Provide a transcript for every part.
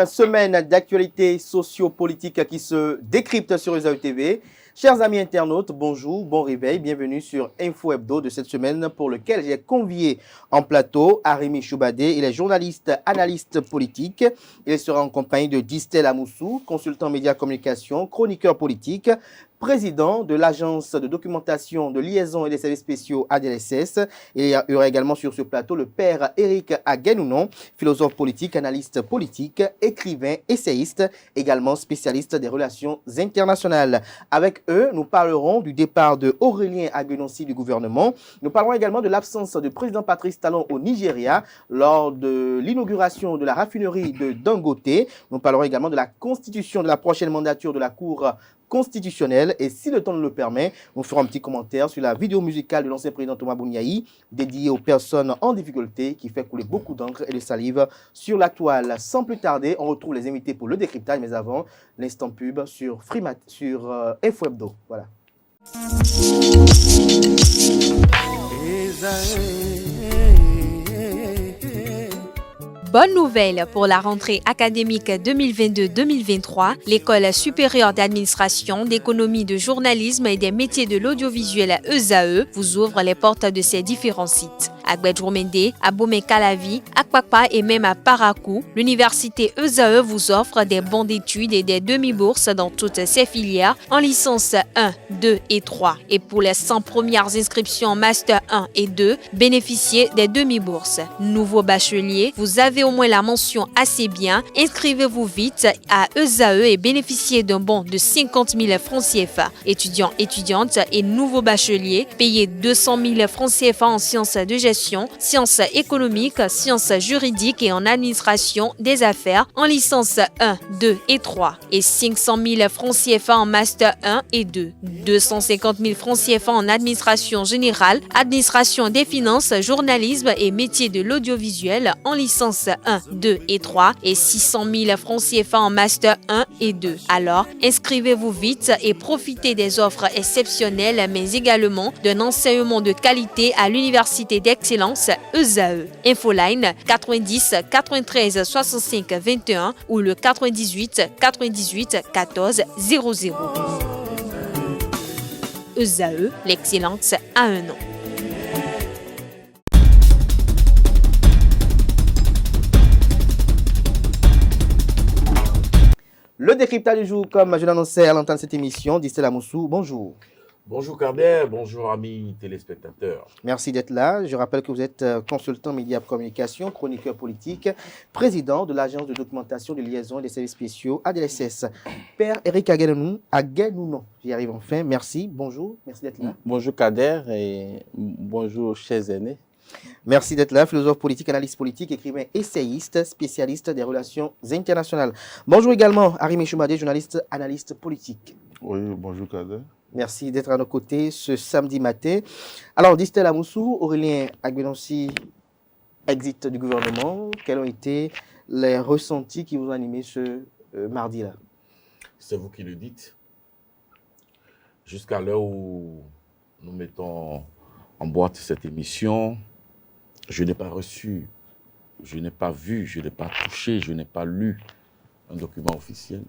une semaine d'actualité socio-politique qui se décrypte sur ESAE TV. Chers amis internautes, bonjour, bon réveil, bienvenue sur Info Hebdo de cette semaine pour lequel j'ai convié en plateau Arimi Choubadé. Il est journaliste, analyste politique. Il sera en compagnie de Distel Amoussou, consultant médias communication, chroniqueur politique, président de l'agence de documentation de liaison et des services spéciaux ADLSS. Il y aura également sur ce plateau le père Eric Aguenounon, philosophe politique, analyste politique, écrivain, essayiste, également spécialiste des relations internationales. Avec eux, nous parlerons du départ de Aurélien Aguenonsi du gouvernement. Nous parlerons également de l'absence du président Patrice Talon au Nigeria lors de l'inauguration de la raffinerie de Dangote. Nous parlerons également de la constitution de la prochaine mandature de la Cour constitutionnelle. Et si le temps nous le permet, nous ferons un petit commentaire sur la vidéo musicale de l'ancien président Thomas Bouniaï, dédiée aux personnes en difficulté, qui fait couler beaucoup d'encre et de salive sur la toile. Sans plus tarder, on retrouve les invités pour le décryptage, mais avant, l'instant pub sur Info Hebdo. Voilà. Bonne nouvelle pour la rentrée académique 2022-2023. L'École supérieure d'administration, d'économie, de journalisme et des métiers de l'audiovisuel ESAE vous ouvre les portes de ses différents sites. À Gbedjomende, à Bomé-Calavi, à Kpakpa et même à Parakou, l'université ESAE vous offre des bons d'études et des demi-bourses dans toutes ses filières en licence 1, 2 et 3. Et pour les 100 premières inscriptions en master 1 et 2, bénéficiez des demi-bourses. Nouveau bachelier, vous avez au moins la mention assez bien. Inscrivez-vous vite à ESAE et bénéficiez d'un bon de 50 000 francs CFA. Étudiants, étudiantes et nouveaux bacheliers, payez 200 000 francs CFA en sciences de gestion, sciences économiques, sciences juridiques et en administration des affaires en licence 1, 2 et 3 et 500 000 francs CFA en master 1 et 2, 250 000 francs CFA en administration générale, administration des finances, journalisme et métiers de l'audiovisuel en licence 1, 2 et 3 et 600 000 francs CFA en master 1 et 2. Alors, inscrivez-vous vite et profitez des offres exceptionnelles mais également d'un enseignement de qualité à l'université d'excellence ESAE. Infoline 90 93 65 21 ou le 98 98 14 00. ESAE, l'excellence a un nom. Le décryptage du jour, comme je l'annonçais à l'entendre de cette émission, Distel Amoussou, bonjour. Bonjour Kader, bonjour amis téléspectateurs. Merci d'être là. Je rappelle que vous êtes consultant médias communication, chroniqueur politique, président de l'agence de documentation de liaison et des services spéciaux ADLSS. Père Eric Aguenounon, j'y arrive enfin. Merci, bonjour, merci d'être là. Bonjour Kader et bonjour chers aînés. Merci d'être là, philosophe politique, analyste politique, écrivain, essayiste, spécialiste des relations internationales. Bonjour également Arimi Choubadé, journaliste, analyste politique. Oui, bonjour Kader. Merci d'être à nos côtés ce samedi matin. Alors, Distel Amoussou, Aurélien Aguenonsi, exit du gouvernement. Quels ont été les ressentis qui vous ont animé ce mardi-là? C'est vous qui le dites. Jusqu'à l'heure où nous mettons en boîte cette émission, je n'ai pas reçu, je n'ai pas vu, je n'ai pas touché, je n'ai pas lu un document officiel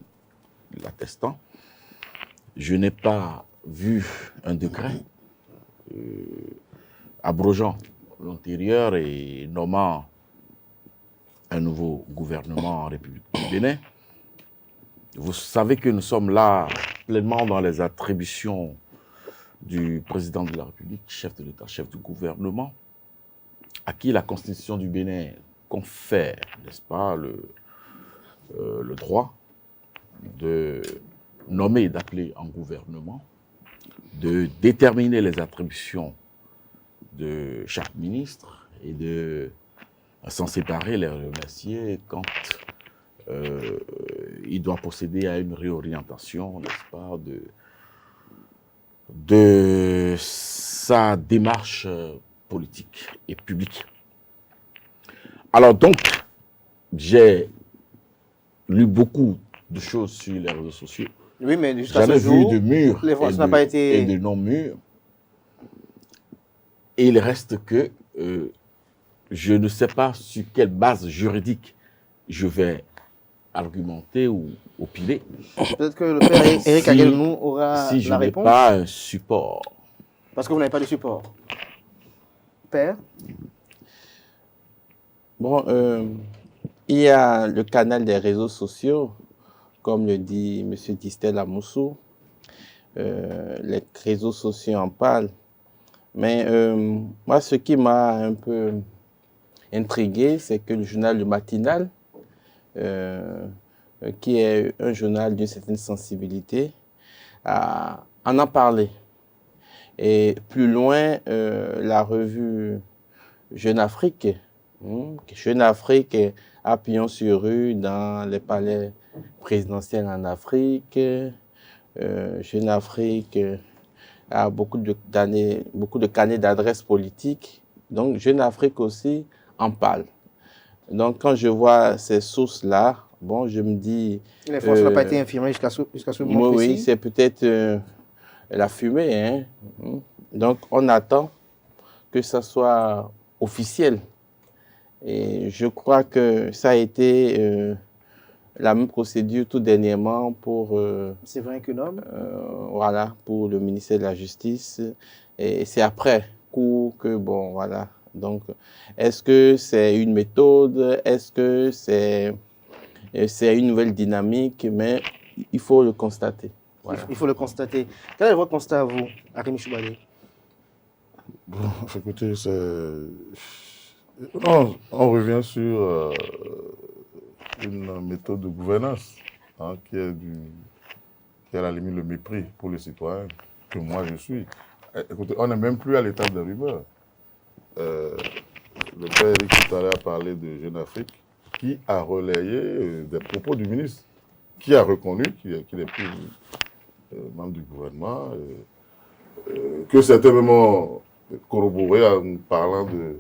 l'attestant. Je n'ai pas vu un décret abrogeant l'antérieur et nommant un nouveau gouvernement en République du Bénin. Vous savez que nous sommes là pleinement dans les attributions du président de la République, chef de l'État, chef du gouvernement, à qui la Constitution du Bénin confère, n'est-ce pas, le droit de nommer et d'appeler en gouvernement, de déterminer les attributions de chaque ministre et de s'en séparer, les remercier quand il doit procéder à une réorientation, n'est-ce pas, de sa démarche politique et publique. Alors donc, j'ai lu beaucoup de choses sur les réseaux sociaux. Oui, mais jusqu'à J'en ce ai vu jour, de mûrs et de non-mûrs. Et il reste que je ne sais pas sur quelle base juridique je vais argumenter ou opiler. Peut-être que le père Eric Aguelnou aura si je la n'ai réponse. pas un support. Parce que vous n'avez pas de support. Père? Bon, il y a le canal des réseaux sociaux, comme le dit M. Distel Amoussou. Les réseaux sociaux en parlent. Mais moi, ce qui m'a un peu intrigué, c'est que le journal Le Matinal, qui est un journal d'une certaine sensibilité, en a parlé. Et plus loin, la revue Jeune Afrique, Jeune Afrique, appuyant sur rue dans les palais présidentiels en Afrique. Jeune Afrique a beaucoup de carnets d'adresses politiques. Donc, Jeune Afrique aussi en parle. Donc, quand je vois ces sources-là, bon, je me dis... L'information n'a pas été infirmée jusqu'à ce moment précis. Oui, c'est peut-être la fumée. Hein. Donc, on attend que ça soit officiel. Et je crois que ça a été la même procédure tout dernièrement pour... c'est vrai que non. Voilà, pour le ministère de la Justice. Et c'est après coup que, bon, voilà. Donc, est-ce que c'est une méthode? Est-ce que c'est une nouvelle dynamique? Mais il faut le constater. Voilà. Il faut le constater. Quel est votre constat à vous, Arimi Choubadé? Bon, écoutez, on revient sur une méthode de gouvernance qui est à la limite le mépris pour les citoyens que moi je suis. Écoutez, on n'est même plus à l'étape de rumeur. Le père Eric tout à l'heure a parlé de Jeune Afrique qui a relayé des propos du ministre, qui a reconnu qu'il est plus membre du gouvernement, que certains même ont corroboré en parlant de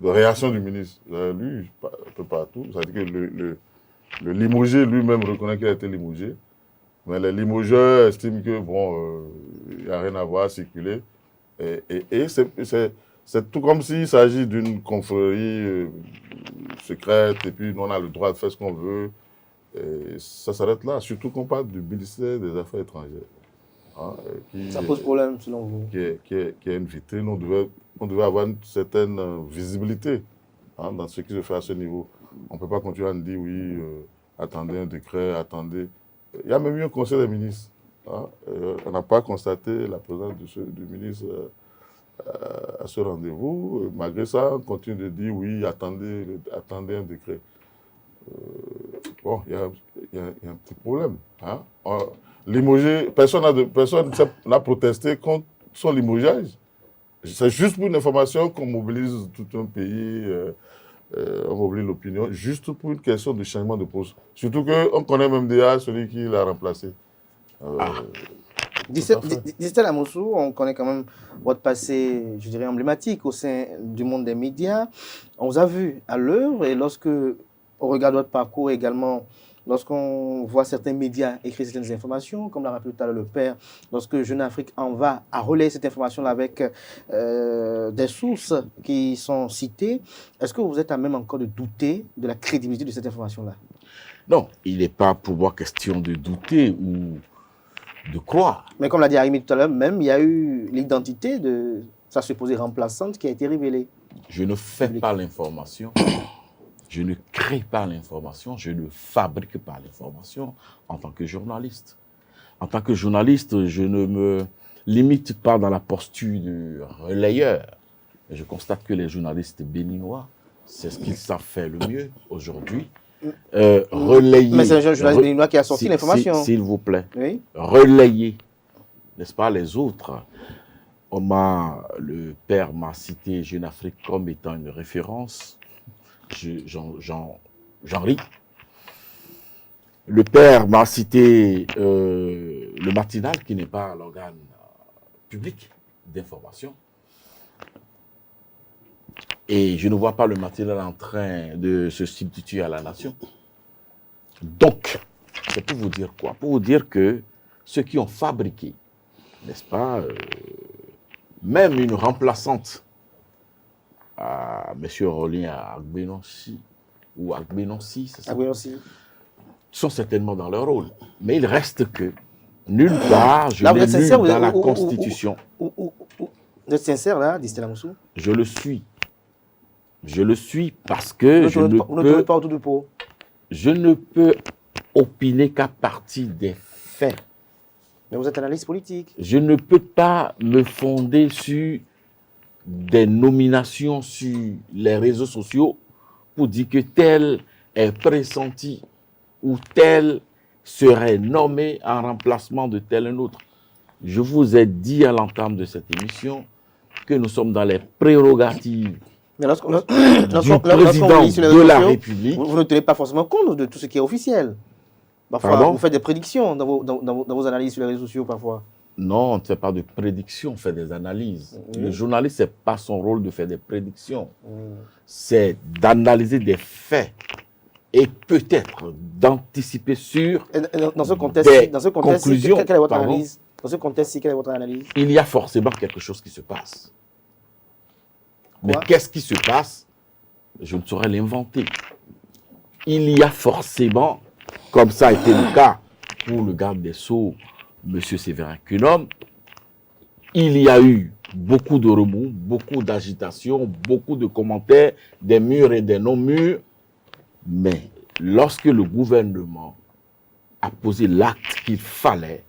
réaction du ministre. J'ai lu un peu partout, ça dit que le limogé lui-même reconnaît qu'il a été limogé, mais les limogeurs estiment que bon, il n'y a rien à voir, circuler. Et c'est tout comme s'il s'agit d'une confrérie secrète et puis on a le droit de faire ce qu'on veut. Et ça s'arrête là, surtout qu'on parle du ministère des Affaires étrangères. Ça pose problème selon vous? Qui est une vitrine. On devait avoir une certaine visibilité dans ce qui se fait à ce niveau. On ne peut pas continuer à nous dire oui, attendez un décret, attendez. Il y a même eu un conseil des ministres. On n'a pas constaté la présence du ministre à ce rendez-vous. Malgré ça, on continue de dire oui, attendez un décret. Bon, il y a un petit problème. Limogé, personne n'a protesté contre son limogeage. C'est juste pour une information qu'on mobilise tout un pays, on mobilise l'opinion, juste pour une question de changement de poste. Surtout qu'on connaît même déjà celui qui l'a remplacé. Distel Amoussou, on connaît quand même votre passé, je dirais, emblématique au sein du monde des médias. On vous a vu à l'œuvre et lorsque on regarde votre parcours également, lorsqu'on voit certains médias écrire certaines informations, comme l'a rappelé tout à l'heure le père, lorsque Jeune Afrique en va à relayer cette information-là avec des sources qui sont citées, est-ce que vous êtes à même encore de douter de la crédibilité de cette information-là? Non, il n'est pas pour moi question de douter ou de croire. Mais comme l'a dit Arimi tout à l'heure, même il y a eu l'identité de sa supposée remplaçante qui a été révélée. Je ne fais pas l'information. Je ne crée pas l'information, je ne fabrique pas l'information en tant que journaliste. En tant que journaliste, je ne me limite pas dans la posture de relayeur. Je constate que les journalistes béninois, c'est ce qu'ils savent faire le mieux aujourd'hui. Relayer. Mais c'est un journaliste béninois qui a sorti l'information. S'il vous plaît. Oui. Relayer, n'est-ce pas, les autres. Le père m'a cité Jeune Afrique comme étant une référence. J'en ris. Le père m'a cité le matinal, qui n'est pas l'organe public d'information. Et je ne vois pas le matinal en train de se substituer à la nation. Donc, c'est pour vous dire quoi? Pour vous dire que ceux qui ont fabriqué, n'est-ce pas, même une remplaçante à M. Rolin Agbeno, si ou Agbenonsi, c'est ça, Ah oui, aussi. sont certainement dans leur rôle. Mais il reste que nulle part, je Là, vous n'ai êtes lu sincère, dans la Constitution. Vous êtes sincère, là, dit Stella Moussou? Je le suis. Je le suis parce que Vous ne tournez pas autour du pot. je ne peux opiner qu'à partir des faits. Mais vous êtes analyste politique. Je ne peux pas me fonder sur des nominations sur les réseaux sociaux pour dire que tel est pressenti ou tel serait nommé en remplacement de tel un autre. Je vous ai dit à l'entame de cette émission que nous sommes dans les prérogatives Mais du président lit sur les de réseaux la sociaux, République. vous ne tenez pas forcément compte de tout ce qui est officiel. Parfois, Pardon? vous faites des prédictions dans vos analyses sur les réseaux sociaux, parfois. Non, on ne fait pas de prédictions, on fait des analyses. Oui. Le journaliste, ce n'est pas son rôle de faire des prédictions. C'est d'analyser des faits et peut-être d'anticiper sur Et dans ce contexte, des quelle est votre Pardon? analyse? Dans ce contexte, quelle est votre analyse? Il y a forcément quelque chose qui se passe. Mais Quoi? qu'est-ce qui se passe? Je ne saurais l'inventer. Il y a forcément, comme ça a été le cas pour le garde des Sceaux, M. Séverin Cunom, il y a eu beaucoup de remous, beaucoup d'agitation, beaucoup de commentaires, des mûrs et des non-mûrs. Mais lorsque le gouvernement a posé l'acte qu'il fallait,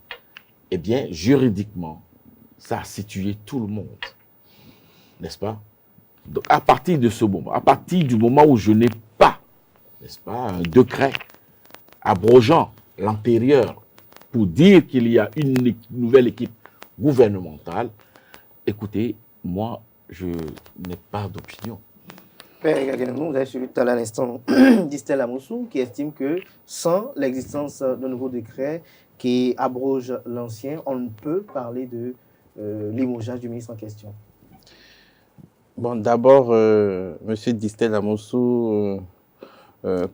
eh bien, juridiquement, ça a situé tout le monde. N'est-ce pas? Donc, à partir de ce moment, à partir du moment où je n'ai pas, n'est-ce pas, un décret abrogeant l'antérieur pour dire qu'il y a une nouvelle équipe gouvernementale, écoutez, moi, je n'ai pas d'opinion. Vous avez suivi tout à l'instant d'Istella Moussou qui estime que sans l'existence d'un nouveau décret qui abroge l'ancien, on ne peut parler de limogeage du ministre en question. Bon, d'abord, M. Distel Amoussou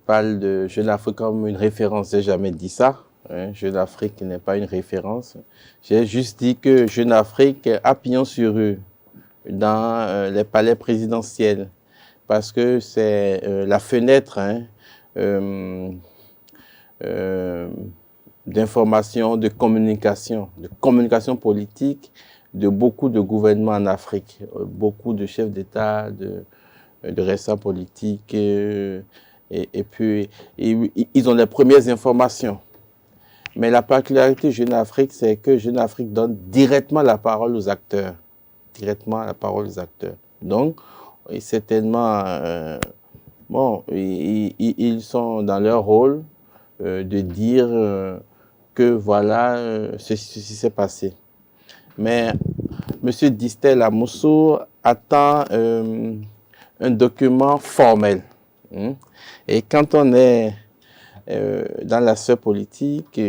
parle de Jeune Afrique comme une référence. Je n'ai jamais dit ça. Hein. Jeune Afrique n'est pas une référence. J'ai juste dit que Jeune Afrique a pignon sur rue dans les palais présidentiels parce que c'est la fenêtre d'information, de communication politique de beaucoup de gouvernements en Afrique, beaucoup de chefs d'État, de responsables politiques, et puis ils ont les premières informations. Mais la particularité de Jeune Afrique, c'est que Jeune Afrique donne directement la parole aux acteurs. Directement la parole aux acteurs. Donc, certainement, bon, ils sont dans leur rôle de dire que voilà, ceci s'est passé. Mais M. Distel Amoussou attend un document formel. Et quand on est dans la sphère politique,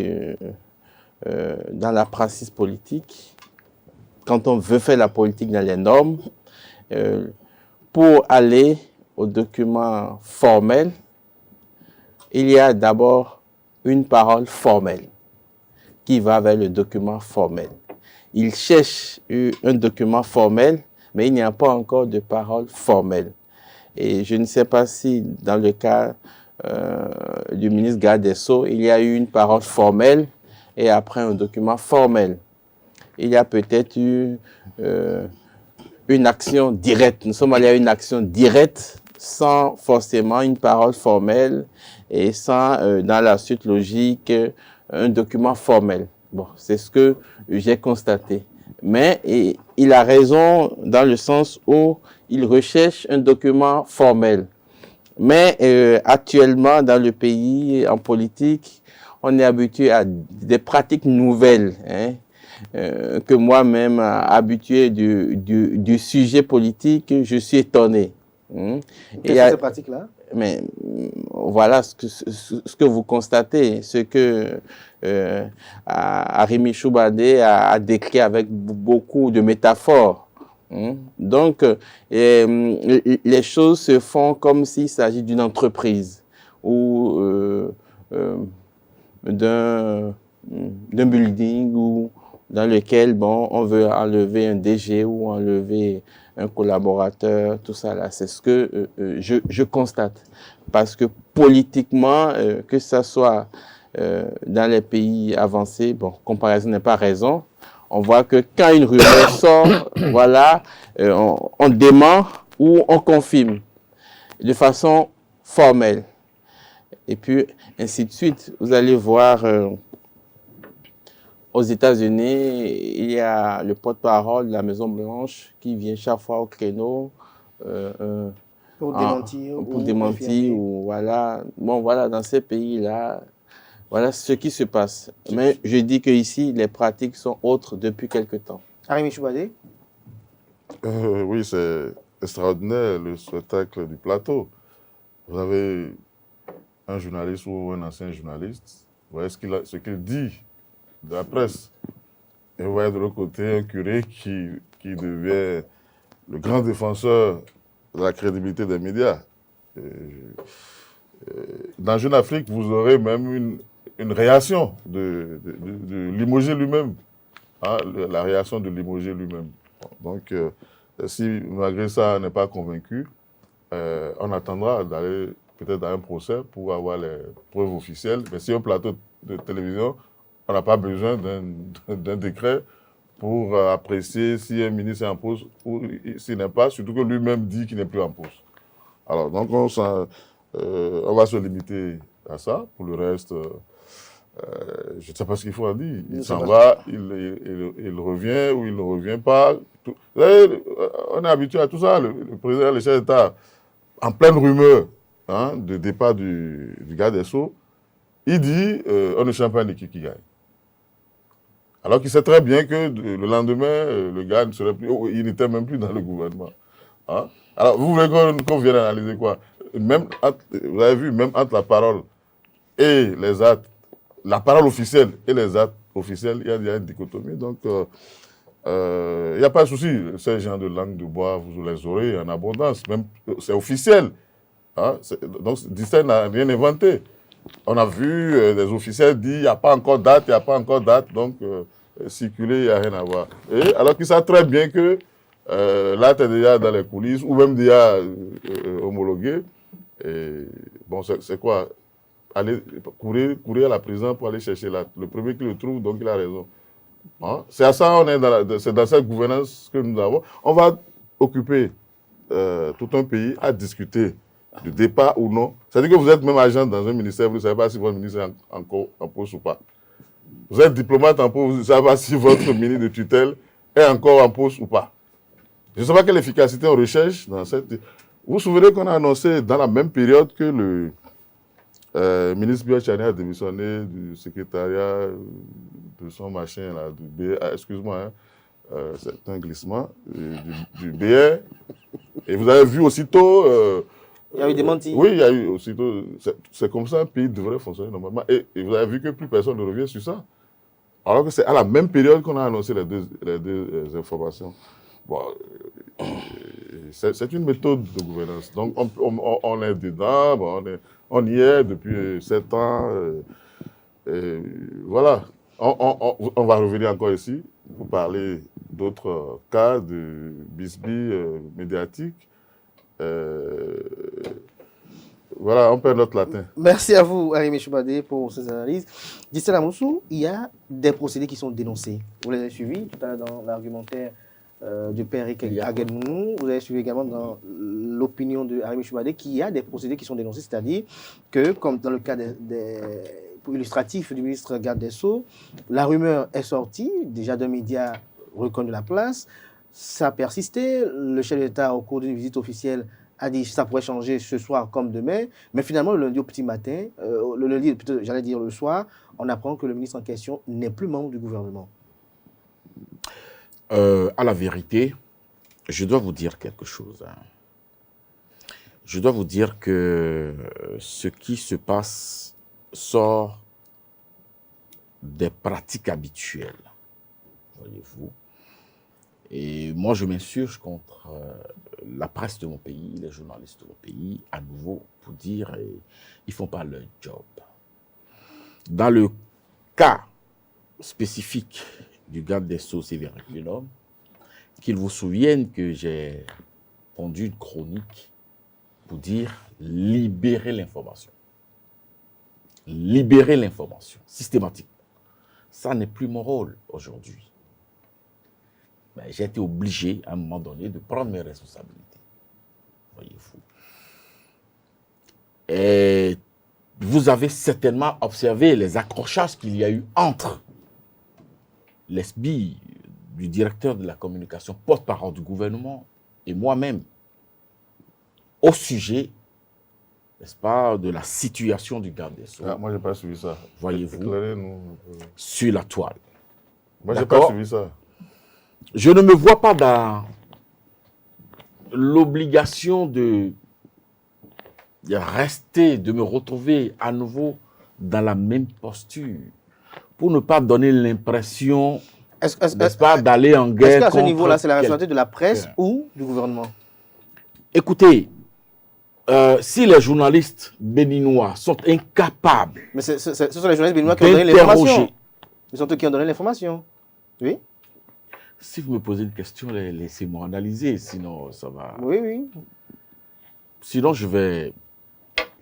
dans la praxis politique, quand on veut faire la politique dans les normes, pour aller au document formel, il y a d'abord une parole formelle qui va vers le document formel. Il cherche un document formel, mais il n'y a pas encore de parole formelle. Et je ne sais pas si dans le cas du ministre garde des Sceaux, il y a eu une parole formelle et après un document formel. Il y a peut-être eu une action directe. Nous sommes allés à une action directe sans forcément une parole formelle et sans, dans la suite logique, un document formel. Bon, c'est ce que j'ai constaté. Mais il a raison dans le sens où il recherche un document formel. Mais actuellement, dans le pays, en politique, on est habitué à des pratiques nouvelles, hein, que moi-même, habitué du sujet politique, je suis étonné. Quelles sont ces pratiques-là? Mais voilà ce que vous constatez, ce que Arimi Choubadé a décrit avec beaucoup de métaphores. Donc, les choses se font comme s'il s'agit d'une entreprise ou d'un building ou dans lequel bon, on veut enlever un DG ou enlever un collaborateur, tout ça là, c'est ce que je constate. parce que politiquement, que ça soit dans les pays avancés, bon, comparaison n'est pas raison. On voit que quand une rumeur sort, voilà, on dément ou on confirme de façon formelle. Et puis, ainsi de suite. Vous allez voir, aux États-Unis, il y a le porte-parole de la Maison-Blanche qui vient chaque fois au créneau Pour démentir. pour démentir ou voilà. Bon, voilà, dans ces pays-là, voilà ce qui se passe. Mais je dis qu'ici, les pratiques sont autres depuis quelque temps. Arimi Choubadé? Oui, c'est extraordinaire le spectacle du plateau. Vous avez un journaliste ou un ancien journaliste, vous voyez ce qu'il dit de la presse. Et vous voyez de l'autre côté un curé qui devient le grand défenseur de la crédibilité des médias. Dans Jeune Afrique, vous aurez même une réaction de Limogé lui-même. Hein, la réaction de Limogé lui-même. Donc, si malgré ça, on n'est pas convaincu, on attendra d'aller peut-être dans un procès pour avoir les preuves officielles. Mais si un plateau de télévision, on n'a pas besoin d'un décret pour apprécier si un ministre est en pause ou s'il n'est pas, surtout que lui-même dit qu'il n'est plus en pause. Alors, donc, on va se limiter à ça. Pour le reste, je ne sais pas ce qu'il faut en dire. Il s'en va, il revient ou il ne revient pas. Vous savez, on est habitué à tout ça. Le président, le chef d'État, en pleine rumeur de départ du garde des Sceaux, il dit on ne change pas une équipe qui gagne. Alors qu'il sait très bien que le lendemain, le gars ne serait plus, il n'était même plus dans le gouvernement. Hein? Alors, vous voulez qu'on vienne analyser quoi? Même vous avez vu, même entre la parole et les actes, la parole officielle et les actes officiels, il y a une dichotomie. Donc, il n'y a pas de souci. Ces gens de langue de bois, vous les aurez en abondance. Même, c'est officiel. Hein? Donc, Distin n'a rien inventé. On a vu des officiels dire il n'y a pas encore date, il n'y a pas encore date. Donc, circuler, il n'y a rien à voir. Et alors qu'ils savent très bien que l'acte est déjà dans les coulisses ou même déjà homologué. Et, bon, c'est quoi? Aller courir à la prison pour aller chercher l'acte. Le premier qui le trouve, donc il a raison. Hein? C'est à ça on est c'est dans cette gouvernance que nous avons. On va occuper tout un pays à discuter du départ ou non. C'est-à-dire que vous êtes même agent dans un ministère, vous ne savez pas si votre ministre est encore en poste ou pas. Vous êtes diplomate en poste, vous ne savez pas si votre ministre de tutelle est encore en poste ou pas. Je ne sais pas quelle efficacité on recherche dans cette... Vous vous souvenez qu'on a annoncé dans la même période que le ministre Biachani a démissionné du secrétariat de son machin, là, du BR, excuse-moi, c'est un glissement, du BR. Et vous avez vu aussitôt... il y a eu des mentis. Oui, il y a eu aussitôt... C'est comme ça un pays devrait fonctionner normalement. Et vous avez vu que plus personne ne revient sur ça. Alors que c'est à la même période qu'on a annoncé les deux informations. Bon, c'est une méthode de gouvernance. Donc, on est dedans, bon, on y est depuis 7 ans. Voilà. On va revenir encore ici pour parler d'autres cas de bisbis médiatiques. Voilà, on perd notre latin. Merci à vous, Arimi Choubadé, pour ces analyses. Distin Amoussou, il y a des procédés qui sont dénoncés. Vous les avez suivis tout à l'heure dans l'argumentaire du père Aguedmounou. Vous avez suivi également dans l'opinion de Arimi Choubadé qu'il y a des procédés qui sont dénoncés, c'est-à-dire que, comme dans le cas illustratif du ministre garde des Sceaux, la rumeur est sortie, déjà d'un média reconnu de la place, ça a persisté, le chef d'État, au cours d'une visite officielle, a dit que ça pourrait changer ce soir comme demain, mais finalement, le lundi au petit matin, le lundi, j'allais dire le soir, on apprend que le ministre en question n'est plus membre du gouvernement. À la vérité, je dois vous dire quelque chose. Je dois vous dire que ce qui se passe sort des pratiques habituelles, voyez-vous. Et moi, je m'insurge contre la presse de mon pays, les journalistes de mon pays, à nouveau, pour dire qu'ils ne font pas leur job. Dans le cas spécifique du garde des Sceaux Séverin qu'il vous souvienne que j'ai pondu une chronique pour dire libérer l'information. Libérer l'information, systématiquement. Ça n'est plus mon rôle aujourd'hui. Mais j'ai été obligé, à un moment donné, de prendre mes responsabilités. Voyez-vous. Et vous avez certainement observé les accrochages qu'il y a eu entre l'SBI, du directeur de la communication, porte-parole du gouvernement, et moi-même, au sujet, n'est-ce pas, de la situation du garde des Sceaux. Ah, moi, je n'ai pas suivi ça. Voyez-vous, Éclairez-nous. sur la toile. Moi, je n'ai pas D'accord. suivi ça. Je ne me vois pas dans l'obligation de rester, de me retrouver à nouveau dans la même posture, pour ne pas donner l'impression, n'est-ce pas, d'aller en guerre. Est-ce qu'à ce contre niveau-là, c'est la quelqu'un. responsabilité de la presse ou du gouvernement? Écoutez, si les journalistes béninois sont incapables Mais ce sont les journalistes béninois qui ont donné l'information. d'interroger, Ce sont eux qui ont donné l'information. Oui, si vous me posez une question, laissez-moi analyser, sinon ça va. oui, oui. Sinon, je vais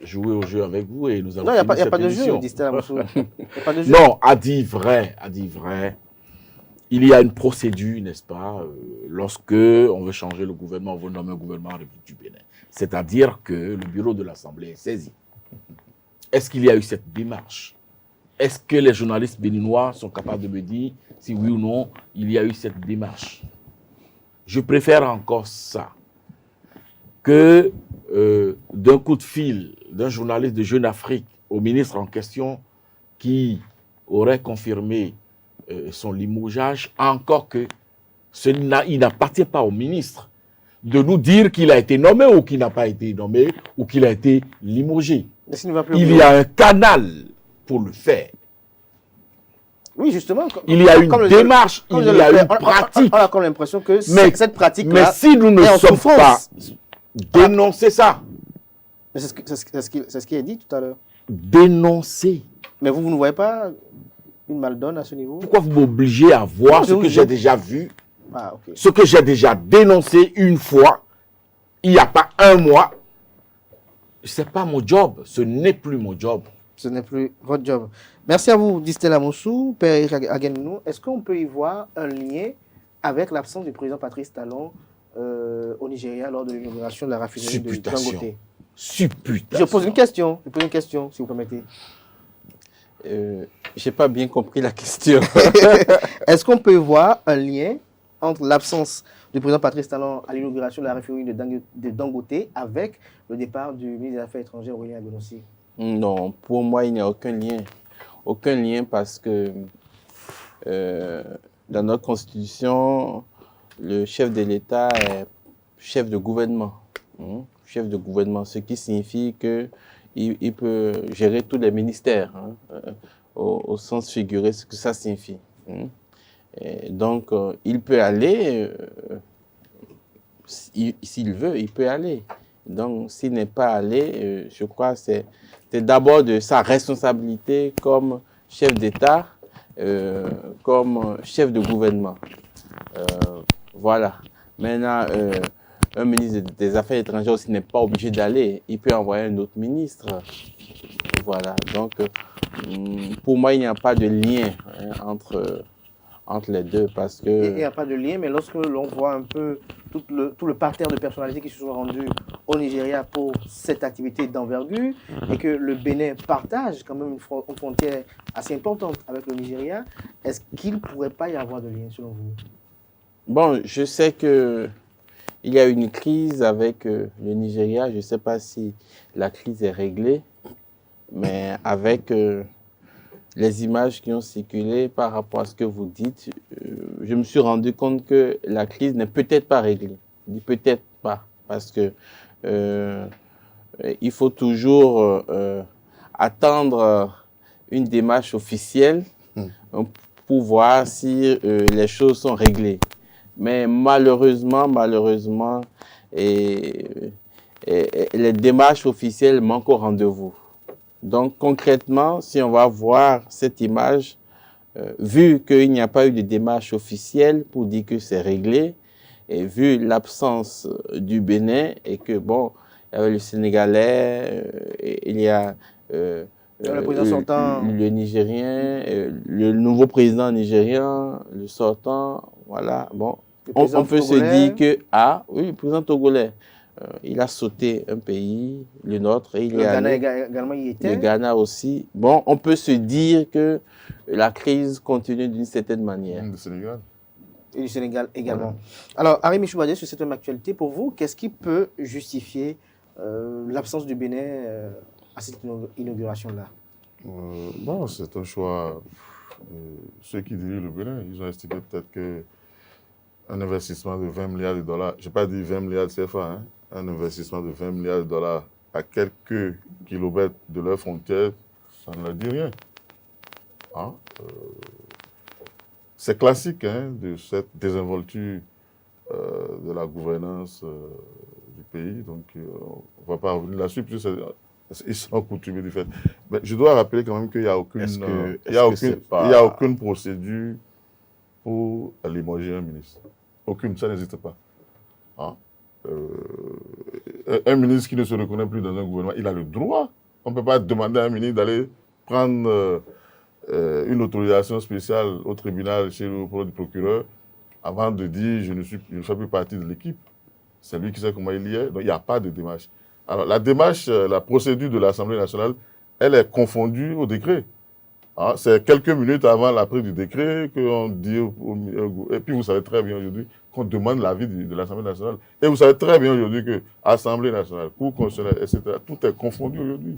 jouer au jeu avec vous et nous allons Non, il n'y a finir pas cette de jeu, émission. dit Stella Moussou. Il n'y a pas de jeu. Non, à dire vrai, il y a une procédure, n'est-ce pas, lorsque on veut changer le gouvernement, on veut nommer un gouvernement en République du Bénin. C'est-à-dire que le bureau de l'Assemblée est saisi. Est-ce qu'il y a eu cette démarche? Est-ce que les journalistes béninois sont capables de me dire si oui ou non il y a eu cette démarche? Je préfère encore ça que d'un coup de fil d'un journaliste de Jeune Afrique au ministre en question qui aurait confirmé son limogeage, encore que il n'appartient pas au ministre de nous dire qu'il a été nommé ou qu'il n'a pas été nommé ou qu'il a été limogé. Mais s'il ne va plus au Il bureau. y a un canal pour le faire. Oui, justement. Il y a une comme le- démarche, comme il le- y a une on- pratique. On a comme l'impression que Mais cette pratique-là si nous ne est en sommes pas souffrance. dénoncer ça, Mais c'est ce qui est dit tout à l'heure. dénoncer. Mais vous ne voyez pas une maldonne à ce niveau? Pourquoi vous m'obligez à voir Non, ce que je- j'ai déjà vu, Ah, ok. ce que j'ai déjà dénoncé une fois, il n'y a pas un mois? Ce n'est pas mon job, ce n'est plus mon job. Ce n'est plus votre job. Merci à vous, dit Stella Moussou, Père Aguenou. Est-ce qu'on peut y voir un lien avec l'absence du président Patrice Talon au Nigeria lors de l'inauguration de la raffinerie de Supputation. Dangote? Supputation. Je pose une question, si vous permettez. Je n'ai pas bien compris la question. Est-ce qu'on peut voir un lien entre l'absence du président Patrice Talon à l'inauguration de la raffinerie de Dangote avec le départ du ministre des Affaires étrangères, William Agonossi? Non, pour moi, il n'y a aucun lien. Aucun lien parce que dans notre constitution, le chef de l'État est chef de gouvernement. Chef de gouvernement, ce qui signifie qu'il peut gérer tous les ministères, au sens figuré, ce que ça signifie. Et donc, il peut aller, s'il veut, il peut aller. Donc, s'il n'est pas allé, je crois que c'est d'abord de sa responsabilité comme chef d'État, comme chef de gouvernement. Voilà. Maintenant, un ministre des Affaires étrangères aussi n'est pas obligé d'aller. Il peut envoyer un autre ministre. Voilà. Donc, pour moi, il n'y a pas de lien entre les deux parce que... Il n'y a pas de lien, mais lorsque l'on voit un peu tout le parterre de personnalités qui se sont rendues au Nigeria pour cette activité d'envergure et que le Bénin partage quand même une frontière assez importante avec le Nigeria, est-ce qu'il ne pourrait pas y avoir de lien selon vous? Bon, je sais qu'il y a une crise avec le Nigeria. Je ne sais pas si la crise est réglée, mais avec les images qui ont circulé par rapport à ce que vous dites, je me suis rendu compte que la crise n'est peut-être pas réglée. Je dis peut-être pas, parce que il faut toujours attendre une démarche officielle pour voir si les choses sont réglées. Mais malheureusement, les démarches officielles manquent au rendez-vous. Donc concrètement, si on va voir cette image, vu qu'il n'y a pas eu de démarche officielle pour dire que c'est réglé, et vu l'absence du Bénin et que bon, il y avait le Sénégalais, il y a le président sortant. le Nigérien, le nouveau président nigérien, le sortant, voilà. Bon, on peut se dire que, oui, le président togolais, il a sauté un pays, le nôtre, et il est allé. Le Ghana également y était. Le Ghana aussi. Bon, on peut se dire que la crise continue d'une certaine manière. Le Sénégal. Et du Sénégal également. Ouais. Alors, Arimi Choubadé, sur cette même actualité, pour vous, qu'est-ce qui peut justifier l'absence du Bénin à cette inauguration-là? Bon, c'est un choix. Ceux qui dirigent le Bénin, ils ont estimé peut-être qu'un investissement de 20 milliards de dollars, je n'ai pas dit 20 milliards de CFA, hein, un investissement de 20 milliards de dollars à quelques kilomètres de leurs frontières, ça ne leur dit rien. Hein? C'est classique hein, de cette désinvolture de la gouvernance du pays, donc on ne va pas revenir là-dessus, puisque ils sont coutumiers du fait. Mais je dois rappeler quand même qu'il n'y a aucune procédure pour limoger un ministre. Aucune, ça n'existe pas. Hein? Un ministre qui ne se reconnaît plus dans un gouvernement, il a le droit. On ne peut pas demander à un ministre d'aller prendre une autorisation spéciale au tribunal chez le procureur avant de dire je ne fais plus partie de l'équipe. C'est lui qui sait comment il y est. Donc il n'y a pas de démarche. Alors la démarche, la procédure de l'Assemblée nationale, elle est confondue au décret. Hein, c'est quelques minutes avant la prise du décret qu'on dit, et puis vous savez très bien aujourd'hui qu'on demande l'avis de l'Assemblée nationale. Et vous savez très bien aujourd'hui que Assemblée nationale, Cour constitutionnelle, etc., tout est confondu aujourd'hui.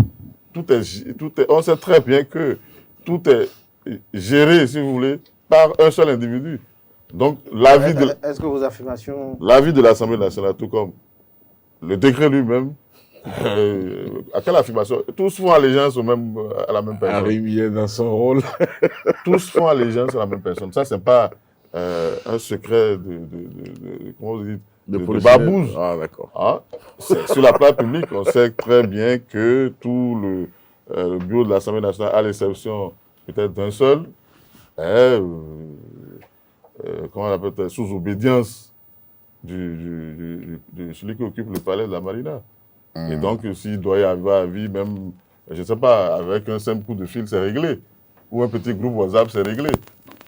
On sait très bien que tout est géré, si vous voulez, par un seul individu. Donc l'avis de... Est-ce que vos affirmations... L'avis de l'Assemblée nationale, tout comme le décret lui-même, à quelle affirmation? Tous font allégeance à la même personne. Arimi est dans son rôle. Tous font allégeance à la même personne. Ça, ce n'est pas un secret comment vous dites, de babouze. Ah, d'accord. Ah, sur la place publique, on sait très bien que tout le bureau de l'Assemblée nationale, à l'exception peut-être d'un seul, est comment on appelle, sous obédience de celui qui occupe le palais de la Marina. Et donc, s'il doit y avoir avis, même, je ne sais pas, avec un simple coup de fil, c'est réglé. Ou un petit groupe WhatsApp, c'est réglé.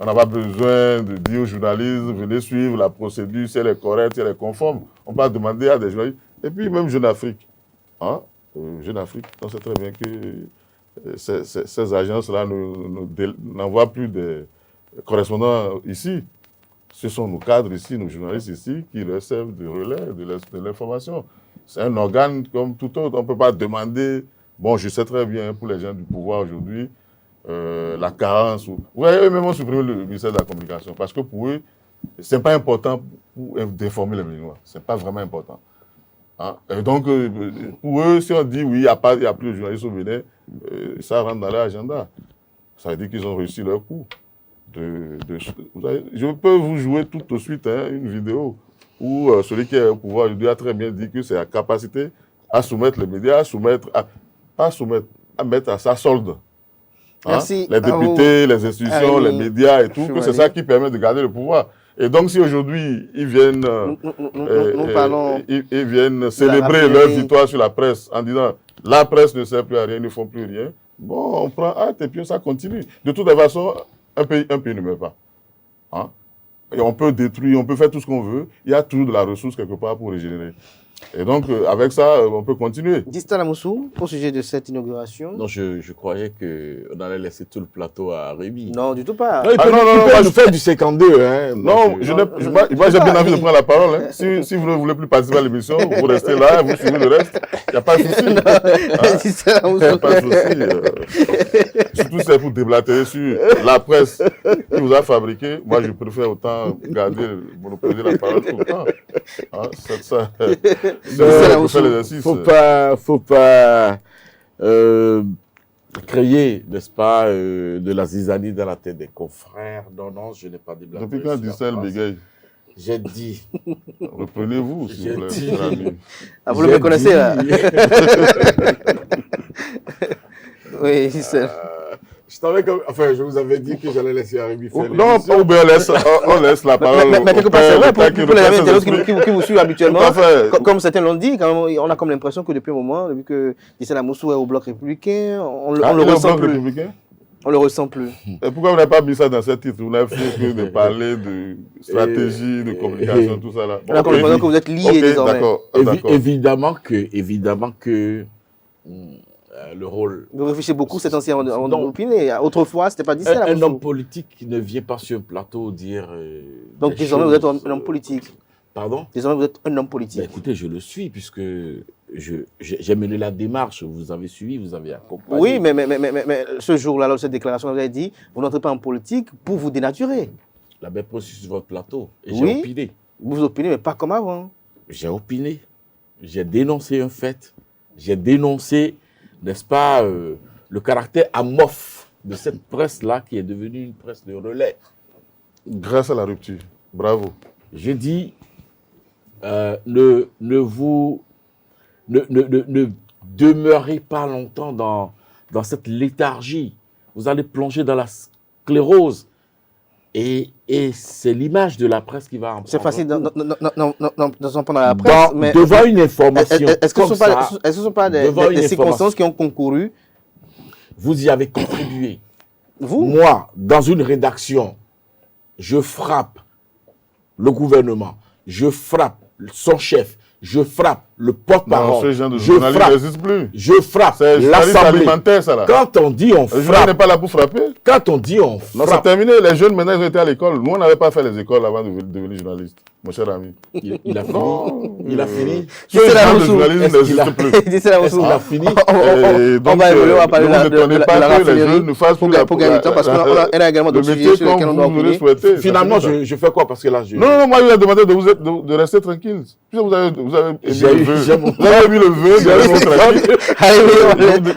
On n'a pas besoin de dire aux journalistes, venez suivre la procédure, si elle est correcte, si elle est conforme. On va demander à des journalistes. Et puis, même Jeune Afrique. Hein? Jeune Afrique, on sait très bien que ces agences-là n'envoient plus de correspondants ici. Ce sont nos cadres ici, nos journalistes ici, qui leur servent de relais de l'information. C'est un organe comme tout autre. On ne peut pas demander... Bon, je sais très bien, pour les gens du pouvoir aujourd'hui, la carence... Vous voyez, eux-mêmes ont supprimé le ministère de la Communication. Parce que pour eux, ce n'est pas important d'informer les Béninois. Ce n'est pas vraiment important. Hein? Et donc, pour eux, si on dit oui, il n'y a plus de journalistes au Bénin, ça rentre dans leur agenda. Ça veut dire qu'ils ont réussi leur coup. Je peux vous jouer tout de suite une vidéo où celui qui est au pouvoir aujourd'hui a très bien dit que c'est la capacité à soumettre les médias, à mettre à sa solde. Hein? Les députés, les institutions, les médias et tout, que c'est ça qui permet de garder le pouvoir. Et donc si aujourd'hui ils viennent, ils viennent célébrer leur victoire sur la presse en disant la presse ne sert plus à rien, ils ne font plus rien, bon, on prend acte et puis ça continue. De toute façon, un pays ne meurt pas. Hein? Et on peut détruire, on peut faire tout ce qu'on veut. Il y a toujours de la ressource quelque part pour régénérer. Et donc, avec ça, on peut continuer. Distal Amoussou, au sujet de cette inauguration. Non, je croyais qu'on allait laisser tout le plateau à Rémi. Non, du tout pas. Non, il peut nous faire du 52. Hein, non, moi j'ai bien envie de prendre la parole. Hein. Si vous ne voulez plus participer à l'émission, vous restez là, vous suivez le reste. Il n'y a pas de souci. Il n'y a pas de souci. Surtout c'est pour déblatérer sur la presse qui vous a fabriqué. Moi, je préfère autant garder, monopoliser la parole tout le temps. Hein, ça. Faut pas créer, n'est-ce pas, de la zizanie dans la tête des confrères. Non, je n'ai pas déblatéré. Depuis quand Distal bégaye? J'ai dit. Reprenez-vous, s'il vous plaît. Ah, vous le connaissez, là? Oui, c'est Enfin, je vous avais dit que j'allais laisser Arabi faire Non, l'émission. on laisse la parole. Mais quelque part, c'est vrai, pour les amis internautes qui vous suivent habituellement, Tout à fait. comme certains l'ont dit, quand même, on a comme l'impression que depuis un moment, depuis que Dissel Amoussou est au bloc républicain, on le ressent plus. On le ressent plus. Et pourquoi vous n'avez pas mis ça dans ce titre? Vous n'avez fait que de parler de stratégie, de communication, tout ça là. On a comme l'impression que vous êtes liés désormais. D'accord. Évidemment que le rôle... Vous réfléchissez beaucoup cet ancien avant d'opiner. Autrefois, c'était pas Dissel Amoussou. Un homme politique qui ne vient pas sur un plateau dire... Donc désormais, vous êtes un homme politique. Pardon? Désormais, vous êtes un homme politique. Ben, écoutez, je le suis puisque j'ai mené la démarche. Vous avez suivi, vous avez accompagné. Oui, mais ce jour-là, lors de cette déclaration, vous avez dit, vous n'entrez pas en politique pour vous dénaturer. La même processus sur votre plateau. Et Oui. j'ai opiné. Vous opinez, mais pas comme avant. J'ai opiné. J'ai dénoncé un fait. J'ai dénoncé, n'est-ce pas, le caractère amorphe de cette presse-là qui est devenue une presse de relais. Grâce à la rupture. Bravo. J'ai dit, ne demeurez pas longtemps dans cette léthargie. Vous allez plonger dans la sclérose. Et c'est l'image de la presse qui va en C'est prendre facile un coup. d'en prendre à la presse, mais devant une information est-ce que comme ça, ce ne sont pas des devant une circonstances qui ont concouru? vous y avez contribué. Vous? Moi, dans une rédaction, je frappe le gouvernement, je frappe son chef, je frappe le Non, porte-parole, ce genre de je journaliste frappe, n'existe plus. je frappe C'est journaliste l'Assemblée. alimentaire, ça là. Quand on dit on Le journal frappe, n'est pas là pour frapper. quand on dit on Non, c'est frappe, terminé. Les jeunes, maintenant, ils ont été à l'école. Nous, on n'avait pas fait les écoles avant de devenir journaliste, mon cher ami. il a fini. Il a fini. Ce genre de Amoussou. journalisme Est-ce qu'il a- n'existe plus. Dissel Amoussou. Il a fini. Et On donc, va évoluer, on va parler ne vous étonnez pas la que les raffinerie jeunes ne fassent pour plus gagner du temps, parce qu'on a également d'autres le sujets métier sur lesquels on doit comme vous le opiner. souhaitez. Finalement, Ça, c'est ça. je fais quoi? Parce que là, je... Non, moi, je lui ai demandé de rester tranquille. Puisque vous avez émis J'ai le eu- vœu. j'ai mon- Vous avez émis le vœu de rester tranquille. Allez,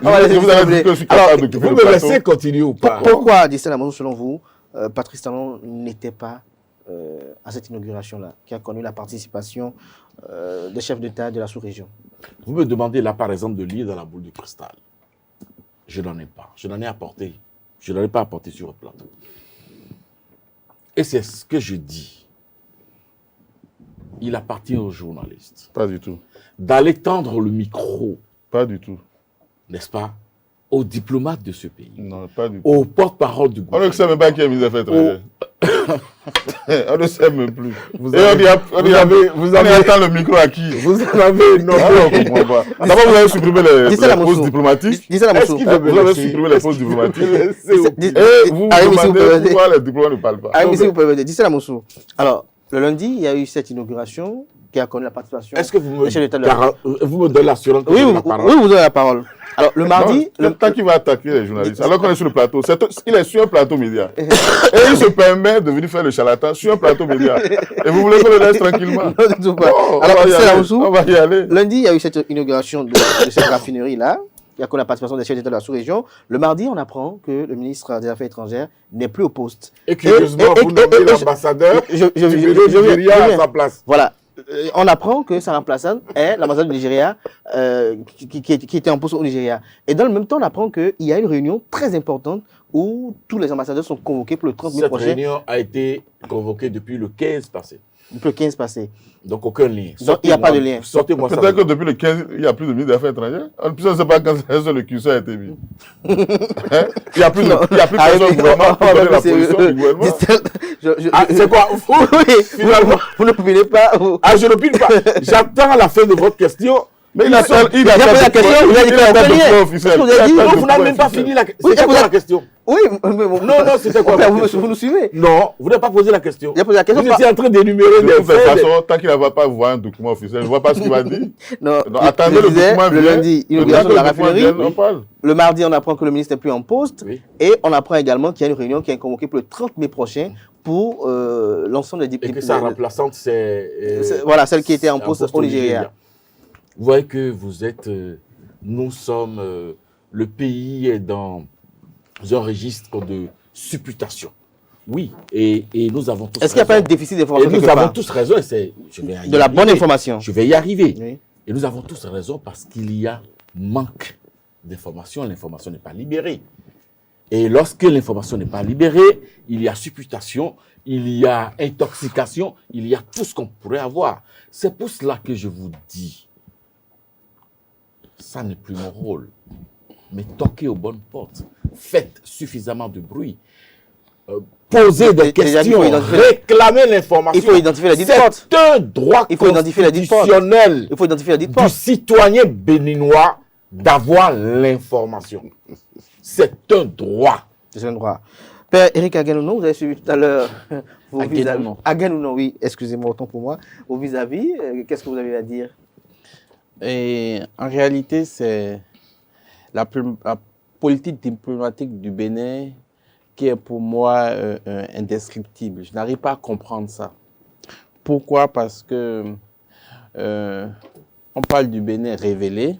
on va laisser Je vous avais dit Dissel que je suis Alors, capable d'occuper Vous le me plateau. laissez continuer ou pas? pourquoi, Dissel Amoussou, selon vous, Patrice Talon n'était pas à cette inauguration-là, qui a connu la participation des chefs d'État de la sous-région? Vous me demandez là, par exemple, de lire dans la boule de cristal. Je n'en ai pas. Je n'en ai apporté. Je n'en ai pas apporté sur le plateau. Et c'est ce que je dis. Il appartient aux journalistes Pas du tout. d'aller tendre le micro, Pas du tout. n'est-ce pas, aux diplomates de ce pays, Non, pas du tout. aux porte-parole du On ne sait gouvernement. même pas qui est ministre des Affaires étrangères. On ne sait même plus. Vous Et avez- on attend le micro à qui? Vous en avez une Ah, on ne comprend pas. D'abord, vous avez supprimé les Dissel postes Amoussou. diplomatiques. Dissel Est-ce Amoussou. qu'il veut me Vous avez laisser- supprimé les postes diplomatiques. Dis- Et vous Allez, vous monsieur, vous pouvez- demandez pourquoi les diplomates ne parlent pas. Ah, Donc, mais si vous pouvez me dire, Dissel Amoussou. Alors, le lundi, il y a eu cette inauguration qui a connu la participation. Est-ce que vous des chefs d'État de la- vous me donnez l'assurance que Oui, j'ai vous, la parole? oui, vous avez la parole. Alors, le mardi, non, tant qu'il va attaquer les journalistes, alors qu'on est sur le plateau, il est sur un plateau média. Et il se permet de venir faire le charlatan sur un plateau média. Et vous voulez qu'on le laisse tranquillement? Non, du tout pas. Non, Alors, on va y Dissel aller. Amoussou, On va y aller. lundi, il y a eu cette inauguration de cette raffinerie-là, qui a connu la participation des chefs d'État de la sous-région. Le mardi, on apprend que le ministre des Affaires étrangères n'est plus au poste. Et curieusement, vous nommez l'ambassadeur Je du Nigeria à sa place. Voilà. On apprend que sa remplaçante est l'ambassadeur du Nigeria qui était en poste au Nigeria. Et dans le même temps, on apprend qu'il y a une réunion très importante où tous les ambassadeurs sont convoqués pour le 30 mai Cette prochain, réunion a été convoquée depuis le 15 passé. depuis le 15 passé. Donc aucun lien. Donc, il n'y a pas de lien. Sortez-moi ça. Peut-être que depuis le 15, il n'y a plus de ministre des Affaires étrangères. En plus, on ne sait pas quand le curseur a été mis. Hein? Il n'y a plus de personne au gouvernement pour donner la position du gouvernement. Ah, c'est quoi? Finalement. Vous ne pouvez pas. Ah, je ne pile pas. J'attends la fin de votre question. Mais il a pas posé la question, il a dit qu'il y a aucun lien. officiel. Est-ce que vous avez dit- Non, vous n'avez même pas fini la question. C'était quoi la question? Oui, mais bon. Non, c'était quoi la question? Vous nous suivez. Non, vous n'avez pas posé la question. Il a posé la question. Vous étiez en train d'énumérer De des toute faits. façon, tant qu'il ne va pas voir un document officiel, je ne vois pas ce qu'il va dire. Non, Donc, attendez, le disais, document le vient. lundi, Le inauguration de la document raffinerie. vient, on parle. Le mardi, on apprend que le ministre n'est plus en poste. Oui. Et on apprend également qu'il y a une réunion qui est convoquée pour le 30 mai prochain pour l'ensemble des Et députés. que sa remplaçante, c'est... Voilà, celle qui était en c'est poste au Nigeria. Vous voyez que vous êtes... nous sommes... le pays est dans un registre de supputation. Oui, et nous avons tous Est-ce qu'il n'y a pas un déficit Et d'information nous quelque avons part? tous raison, et c'est... je vais y De la bonne arriver. information. Je vais y arriver. Oui. Et nous avons tous raison parce qu'il y a manque d'information. L'information n'est pas libérée. Et lorsque l'information n'est pas libérée, il y a supputation, il y a intoxication, il y a tout ce qu'on pourrait avoir. C'est pour cela que je vous dis, ça n'est plus mon rôle. Mais toquez aux bonnes portes, faites suffisamment de bruit, posez des questions, réclamez l'information. Il faut identifier la dite porte. C'est un droit constitutionnel du citoyen béninois d'avoir l'information. C'est un droit. C'est un droit. Père Éric Aguenounon, vous avez suivi tout à l'heure vos vis-à-vis. Aguenounon, oui, excusez-moi, autant pour moi. Vos vis-à-vis, qu'est-ce que vous avez à dire? Et en réalité, c'est la politique diplomatique du Bénin qui est pour moi indescriptible. Je n'arrive pas à comprendre ça. Pourquoi? Parce que on parle du Bénin révélé.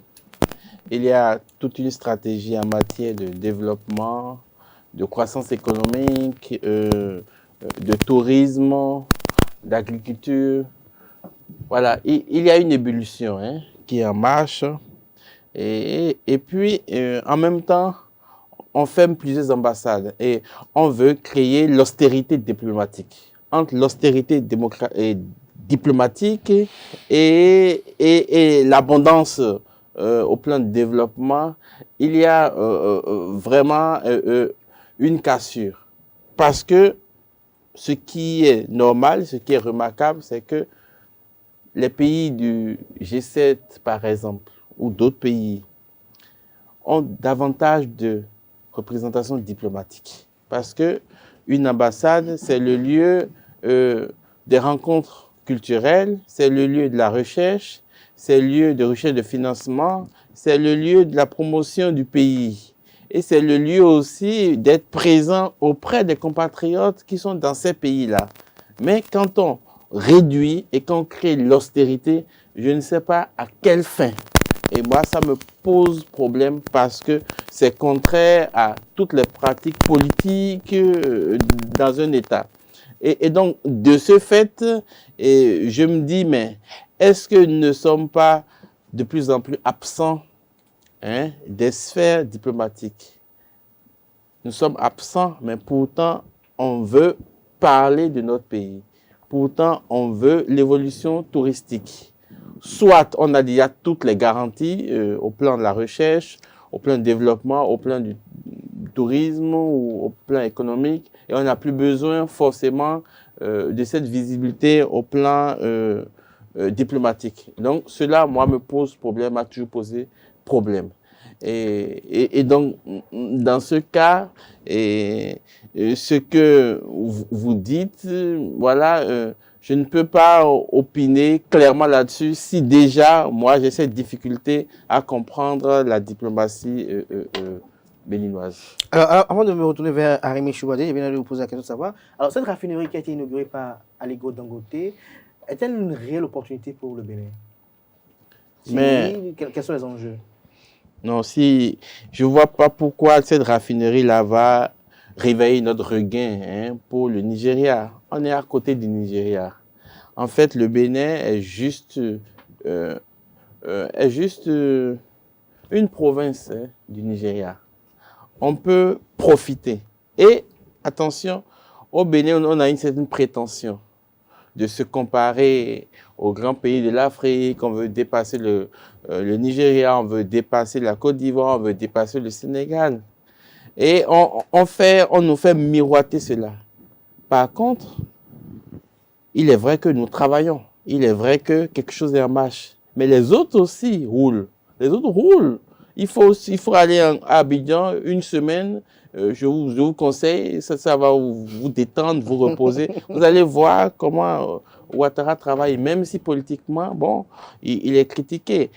Il y a toute une stratégie en matière de développement, de croissance économique, de tourisme, d'agriculture. Voilà, il y a une ébullition qui est en marche. Et puis, en même temps, on ferme plusieurs ambassades et on veut créer l'austérité diplomatique. Entre l'austérité diplomatique et l'abondance au plan de développement, il y a vraiment une cassure. Parce que ce qui est normal, ce qui est remarquable, c'est que les pays du G7, par exemple, ou d'autres pays, ont davantage de représentation diplomatique. Parce que une ambassade, c'est le lieu des rencontres culturelles, c'est le lieu de la recherche, c'est le lieu de recherche de financement, c'est le lieu de la promotion du pays. Et c'est le lieu aussi d'être présent auprès des compatriotes qui sont dans ces pays-là. Mais quand on réduit et qu'on crée l'austérité, je ne sais pas à quelle fin. Et moi, ça me pose problème parce que c'est contraire à toutes les pratiques politiques dans un État. Et donc, de ce fait, je me dis, mais est-ce que nous ne sommes pas de plus en plus absents des sphères diplomatiques? Nous sommes absents, mais pourtant, on veut parler de notre pays. Pourtant, on veut l'évolution touristique. Soit on a déjà toutes les garanties au plan de la recherche, au plan du développement, au plan du tourisme ou au plan économique, et on n'a plus besoin forcément de cette visibilité au plan diplomatique. Donc cela, moi, me pose problème, m'a toujours posé problème. Et donc, dans ce cas, ce que vous dites, voilà, je ne peux pas opiner clairement là-dessus si déjà, moi, j'ai cette difficulté à comprendre la diplomatie béninoise. Alors, avant de me retourner vers Arémé Chouadé, je viens de vous poser la question de savoir, alors cette raffinerie qui a été inaugurée par Aliko Dangote, est-elle une réelle opportunité pour le Bénin? Mais oui, quels sont les enjeux? Non, si je ne vois pas pourquoi cette raffinerie-là va réveiller notre regain pour le Nigeria. On est à côté du Nigeria. En fait, le Bénin est juste une province du Nigeria. On peut profiter. Et attention, au Bénin, on a une certaine prétention de se comparer aux grands pays de l'Afrique. On veut dépasser le Nigeria, on veut dépasser la Côte d'Ivoire, on veut dépasser le Sénégal. Et on nous fait miroiter cela. Par contre, il est vrai que nous travaillons. Il est vrai que quelque chose est en marche. Mais les autres aussi roulent. Les autres roulent. Il faut aller à Abidjan une semaine. Je vous conseille, ça va vous détendre, vous reposer. Vous allez voir comment Ouattara travaille, même si politiquement, bon, il est critiqué.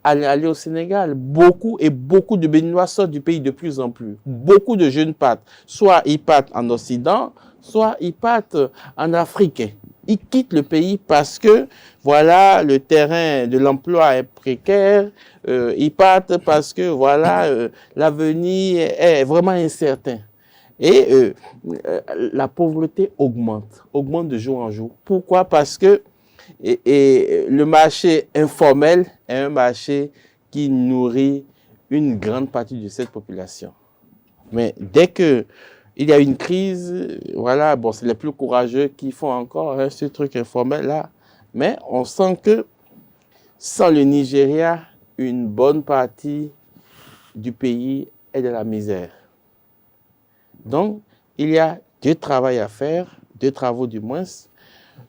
Aller au Sénégal, beaucoup de Béninois sortent du pays de plus en plus. Beaucoup de jeunes partent. Soit ils partent en Occident, soit ils partent en Afrique. Ils quittent le pays parce que, voilà, le terrain de l'emploi est précaire. Ils partent parce que, voilà, l'avenir est vraiment incertain. Et la pauvreté augmente de jour en jour. Pourquoi? Parce que le marché informel est un marché qui nourrit une grande partie de cette population. Mais dès que il y a une crise, voilà, bon, c'est les plus courageux qui font encore ce truc informel-là. Mais on sent que sans le Nigeria, une bonne partie du pays est de la misère. Donc, il y a deux travaux à faire, deux travaux du moins.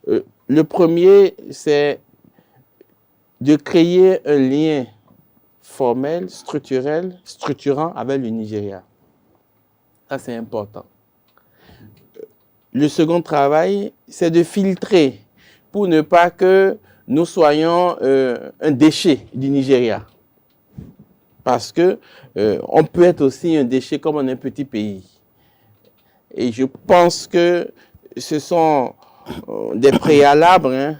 Le premier, c'est de créer un lien formel, structurel, structurant avec le Nigeria. Ça, c'est important. Le second travail, c'est de filtrer pour ne pas que nous soyons un déchet du Nigeria. Parce que on peut être aussi un déchet comme on est un petit pays. Et je pense que ce sont des préalables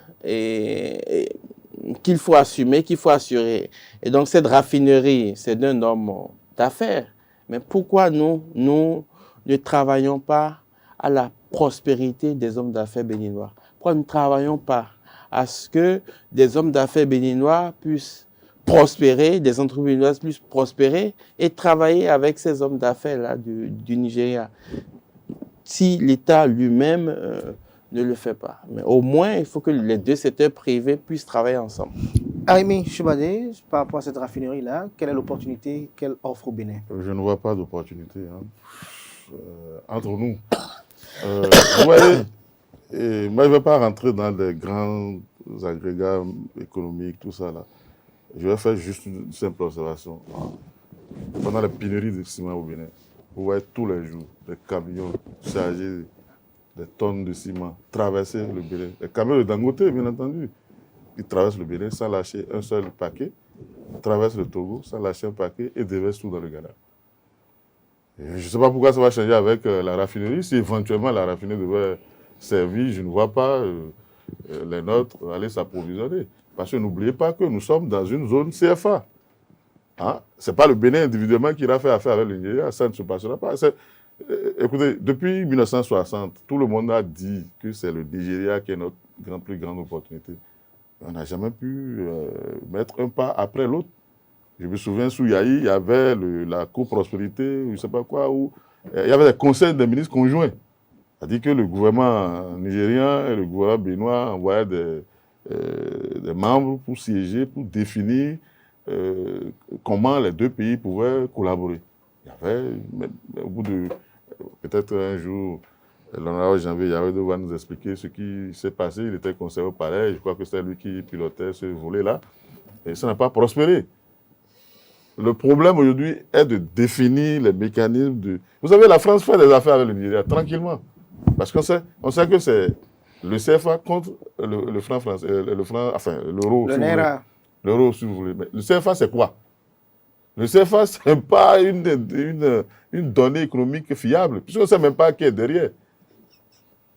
qu'il faut assumer, qu'il faut assurer. Et donc cette raffinerie, c'est d'un homme d'affaires. Mais pourquoi nous ne travaillons pas à la prospérité des hommes d'affaires béninois? Pourquoi nous ne travaillons pas à ce que des hommes d'affaires béninois puissent prospérer, des entreprises béninoises puissent prospérer et travailler avec ces hommes d'affaires-là du Nigeria? Si l'État lui-même ne le fait pas. Mais au moins, il faut que les deux secteurs privés puissent travailler ensemble. Arimi Choubadé, par rapport à cette raffinerie-là, quelle est l'opportunité qu'elle offre au Bénin? Je ne vois pas d'opportunité entre nous. Vous voyez, moi, je ne vais pas rentrer dans des grands agrégats économiques, tout ça là. Je vais faire juste une simple observation. Pendant la pénurie de ciment au Bénin, vous voyez tous les jours des camions chargés des tonnes de ciment traverser le Bénin. Les camions de Dangote, bien entendu, ils traversent le Bénin sans lâcher un seul paquet, traversent le Togo sans lâcher un paquet et déversent tout dans le Ghana. Et je ne sais pas pourquoi ça va changer avec la raffinerie. Si éventuellement la raffinerie devait servir, je ne vois pas les nôtres aller s'approvisionner. Parce que n'oubliez pas que nous sommes dans une zone CFA. Hein? Ce n'est pas le Bénin individuellement qui a fait affaire avec le Nigeria, ça ne se passera pas. Écoutez, depuis 1960, tout le monde a dit que c'est le Nigeria qui est notre plus grande opportunité. On n'a jamais pu mettre un pas après l'autre. Je me souviens, sous Yahi, il y avait la coprospérité, je ne sais pas quoi, où il y avait des conseils des ministres conjoints. C'est-à-dire que le gouvernement nigérien et le gouvernement béninois envoyaient des membres pour siéger, pour définir comment les deux pays pouvaient collaborer. Il y avait, au bout de peut-être un jour, l'honorable Janvier Yawedo va nous expliquer ce qui s'est passé. Il était conseiller au palais, je crois que c'est lui qui pilotait ce volet-là. Et ça n'a pas prospéré. Le problème aujourd'hui est de définir les mécanismes de... Vous savez, la France fait des affaires avec le Nigeria tranquillement. Parce qu'on sait que c'est le CFA contre le franc français, l'euro. Le Naira. L'euro, si vous voulez. Mais le CFA, c'est quoi? Le CFA, ce n'est pas une donnée économique fiable, puisqu'on ne sait même pas qui est derrière.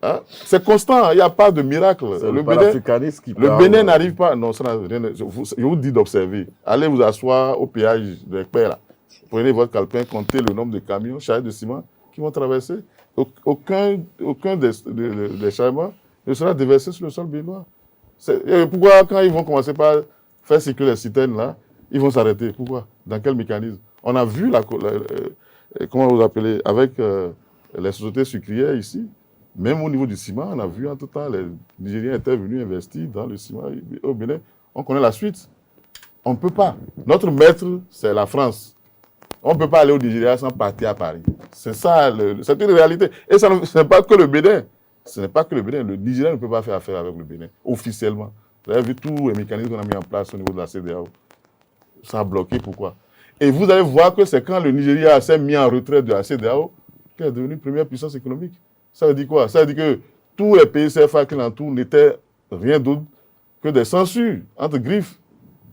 Hein? C'est constant, il n'y a pas de miracle. Le Bénin n'arrive pas. Non, ça n'a rien. Je vous dis d'observer. Allez vous asseoir au péage d'Ekpé, là. Prenez votre calepin, comptez le nombre de camions chargés de ciment qui vont traverser. Aucun des chargements ne sera déversé sur le sol béninois. Pourquoi, quand ils vont commencer par faire circuler les citernes là, ils vont s'arrêter? Pourquoi? Dans quel mécanisme? On a vu, comment vous appelez, avec les sociétés sucrières ici, même au niveau du ciment, on a vu en tout temps, les Nigériens étaient venus investir dans le ciment au Bénin. On connaît la suite. On ne peut pas. Notre maître, c'est la France. On ne peut pas aller au Nigeria sans partir à Paris. C'est ça, c'est une réalité. Et ce n'est pas que le Bénin. Ce n'est pas que le Bénin. Le Nigeria ne peut pas faire affaire avec le Bénin, officiellement. Vous avez vu tous les mécanismes qu'on a mis en place au niveau de la CEDEAO. Ça a bloqué, pourquoi? Et vous allez voir que c'est quand le Nigeria s'est mis en retrait de la CEDEAO qu'il est devenu première puissance économique. Ça veut dire quoi? Ça veut dire que tous les pays CFA qui l'entourent n'étaient rien d'autre que des censures, entre griffes.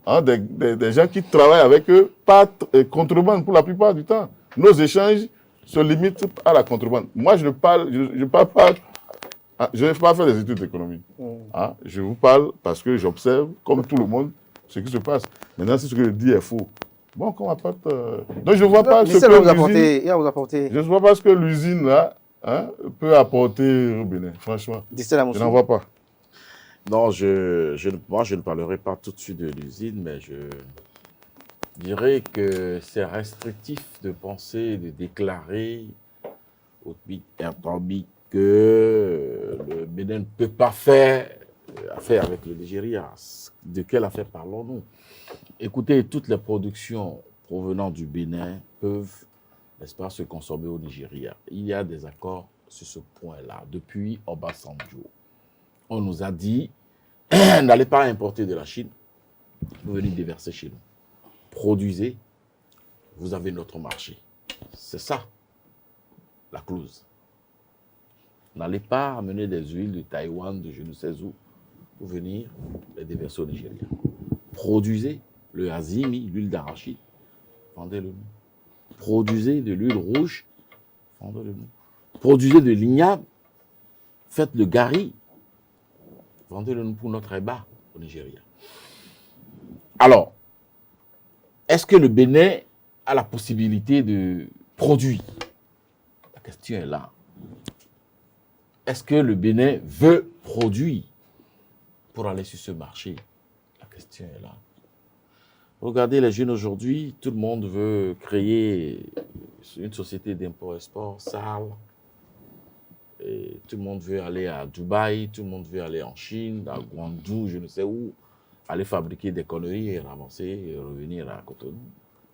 Hein, des gens qui travaillent avec eux, pas contrebande pour la plupart du temps. Nos échanges se limitent à la contrebande. Moi, je ne parle pas, je n'ai pas fait des études d'économie. Hein, je vous parle parce que j'observe, comme tout le monde, ce qui se passe. Maintenant, si ce que je dis est faux, bon, qu'on apporte... Donc, je ne vois pas ce que je ne vois pas ce que l'usine là peut apporter au Bénin, franchement. Je n'en vois pas. Non, moi, je ne parlerai pas tout de suite de l'usine, mais Je dirais que c'est restrictif de penser, de déclarer au Airbnb que le Bénin ne peut pas faire affaire avec le Nigeria. De quelle affaire parlons-nous? Écoutez, toutes les productions provenant du Bénin peuvent, n'est-ce pas, se consommer au Nigeria. Il y a des accords sur ce point-là depuis Obasanjo. On nous a dit, n'allez pas importer de la Chine, vous venez déverser chez nous. Produisez, vous avez notre marché. C'est ça, la clause. N'allez pas amener des huiles de Taïwan, de je ne sais où, pour venir les déverser au Nigeria. Produisez le hazimi, l'huile d'arachide, vendez-le nous. Produisez de l'huile rouge, vendez-le nous. Produisez de l'igname, faites le gari, vendez-le nous pour notre eba au Nigeria. Alors, est-ce que le Bénin a la possibilité de produire? La question est là. Est-ce que le Bénin veut produire pour aller sur ce marché? La question est là. Regardez les jeunes aujourd'hui, tout le monde veut créer une société d'import-export sale. Et tout le monde veut aller à Dubaï, tout le monde veut aller en Chine, à Guangzhou, je ne sais où, aller fabriquer des conneries et ramasser et revenir à Cotonou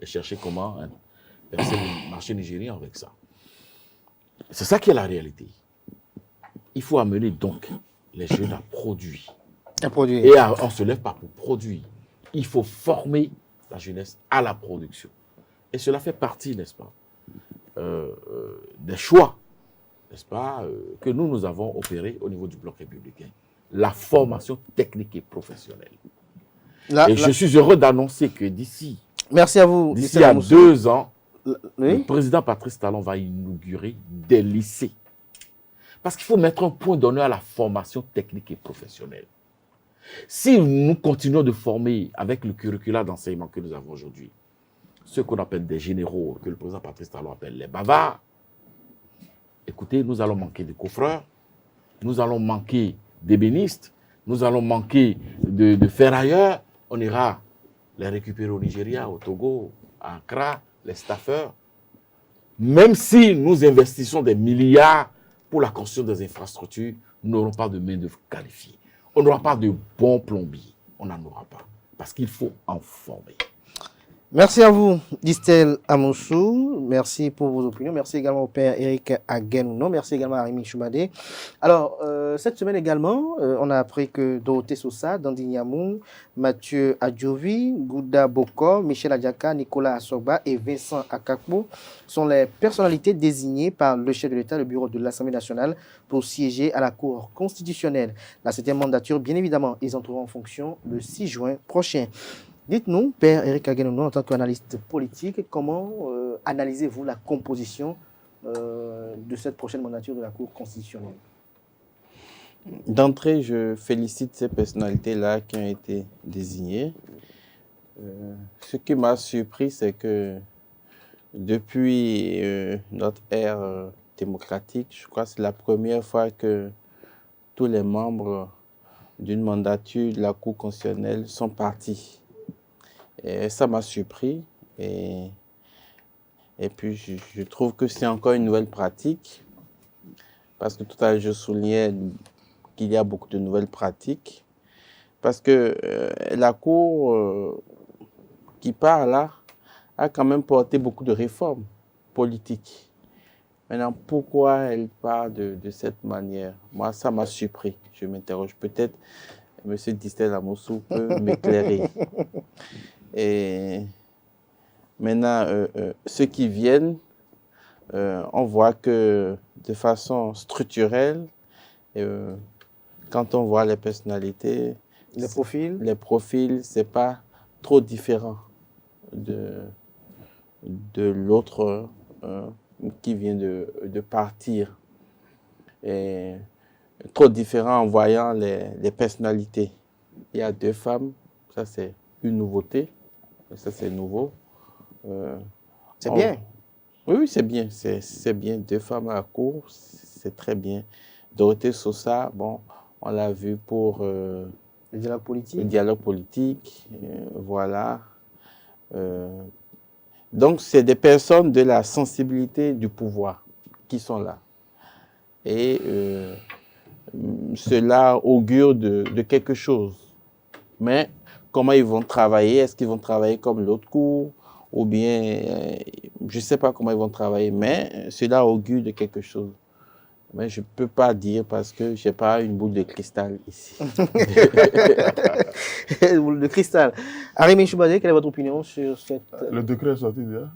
et chercher comment percer le marché nigérien avec ça. C'est ça qui est la réalité. Il faut amener donc les jeunes à produire. Et on ne se lève pas pour produire. Il faut former la jeunesse à la production. Et cela fait partie, n'est-ce pas, des choix, n'est-ce pas, que nous avons opérés au niveau du bloc républicain. La formation technique et professionnelle. Je suis heureux d'annoncer que d'ici à 2 ans, le président Patrice Talon va inaugurer des lycées. Parce qu'il faut mettre un point d'honneur à la formation technique et professionnelle. Si nous continuons de former avec le curricula d'enseignement que nous avons aujourd'hui, ceux qu'on appelle des généraux, que le président Patrice Talon appelle les bavards, écoutez, nous allons manquer de coffreurs, nous allons manquer d'ébénistes, nous allons manquer de ferrailleurs, on ira les récupérer au Nigeria, au Togo, à Accra, les staffeurs. Même si nous investissons des milliards pour la construction des infrastructures, nous n'aurons pas de main-d'œuvre qualifiée. On n'aura pas de bons plombiers. On n'en aura pas. Parce qu'il faut en former. Merci à vous, Distel Amoussou. Merci pour vos opinions. Merci également au père Eric Aguenouno. Merci également à Rémi Choubadé. Alors, cette semaine également, on a appris que Dorothée Sosa, Dandi Niamou, Mathieu Adjovi, Gouda Boko, Michel Adjaka, Nicolas Assoba et Vincent Akakpo sont les personnalités désignées par le chef de l'État, le bureau de l'Assemblée nationale, pour siéger à la Cour constitutionnelle. La 7e mandature, bien évidemment, ils entreront en fonction le 6 juin prochain. Dites-nous, Père Eric Aguenouno, en tant qu'analyste politique, comment analysez-vous la composition de cette prochaine mandature de la Cour constitutionnelle? D'entrée, je félicite ces personnalités-là qui ont été désignées. Ce qui m'a surpris, c'est que depuis notre ère démocratique, je crois que c'est la première fois que tous les membres d'une mandature de la Cour constitutionnelle sont partis. Et ça m'a surpris et puis je trouve que c'est encore une nouvelle pratique parce que tout à l'heure je soulignais qu'il y a beaucoup de nouvelles pratiques parce que la Cour qui part là a quand même porté beaucoup de réformes politiques. Maintenant, pourquoi elle part de cette manière? Moi, ça m'a surpris. Je m'interroge. Peut-être M. Distel Amoussou peut m'éclairer. Et maintenant, ceux qui viennent, on voit que de façon structurelle, quand on voit les personnalités, les profils, c'est pas trop différent de l'autre qui vient de partir. Et trop différent en voyant les personnalités. Il y a 2 femmes, ça c'est une nouveauté. Ça, c'est nouveau. C'est bien. Oui, c'est bien. C'est bien. 2 femmes à la Cour, c'est très bien. Dorothée Sosa, bon, on l'a vu pour le dialogue politique. Le dialogue politique, voilà. Donc, c'est des personnes de la sensibilité du pouvoir qui sont là. Et cela augure de quelque chose. Mais comment ils vont travailler? Est-ce qu'ils vont travailler comme l'autre cours? Ou bien, je ne sais pas comment ils vont travailler, mais cela augure de quelque chose. Mais je ne peux pas dire parce que je n'ai pas une boule de cristal ici. Boule de cristal. Arémi Choubadé, quelle est votre opinion sur cette... Le décret est sorti déjà?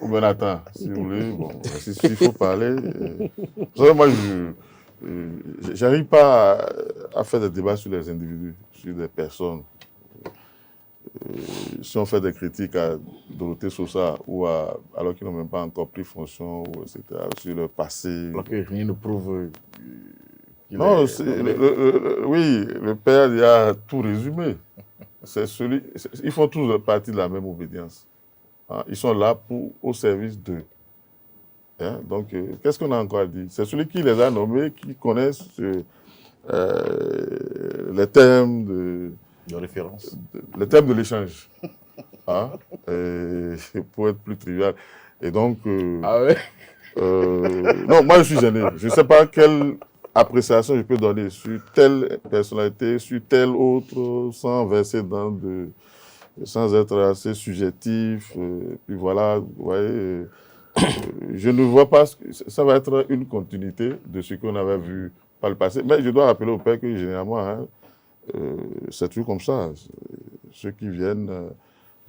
Ou bien attends, si vous voulez, bon, s'il faut parler. Vous savez, moi, je n'arrive pas à faire des débats sur les individus, sur des personnes. Si on fait des critiques à Dorothée Sosa, alors qu'ils n'ont même pas encore pris fonction, ou etc., sur le passé. Alors que rien ne prouve qu'il Non, est... oui, le père il a tout résumé. Ils font tous partie de la même obédience. Hein, ils sont là au service d'eux. Hein, donc, qu'est-ce qu'on a encore à dire? C'est celui qui les a nommés, qui connaissent les thèmes de référence. Les thèmes de l'échange. Hein, pour être plus trivial. Et donc... ah ouais? Non, moi je suis gêné. Je ne sais pas quelle appréciation je peux donner sur telle personnalité, sur telle autre, sans verser sans être assez subjectif. Puis voilà, vous voyez, je ne vois pas, ça va être une continuité de ce qu'on avait vu par le passé. Mais je dois rappeler au père que généralement, hein, c'est toujours comme ça. Ceux qui viennent,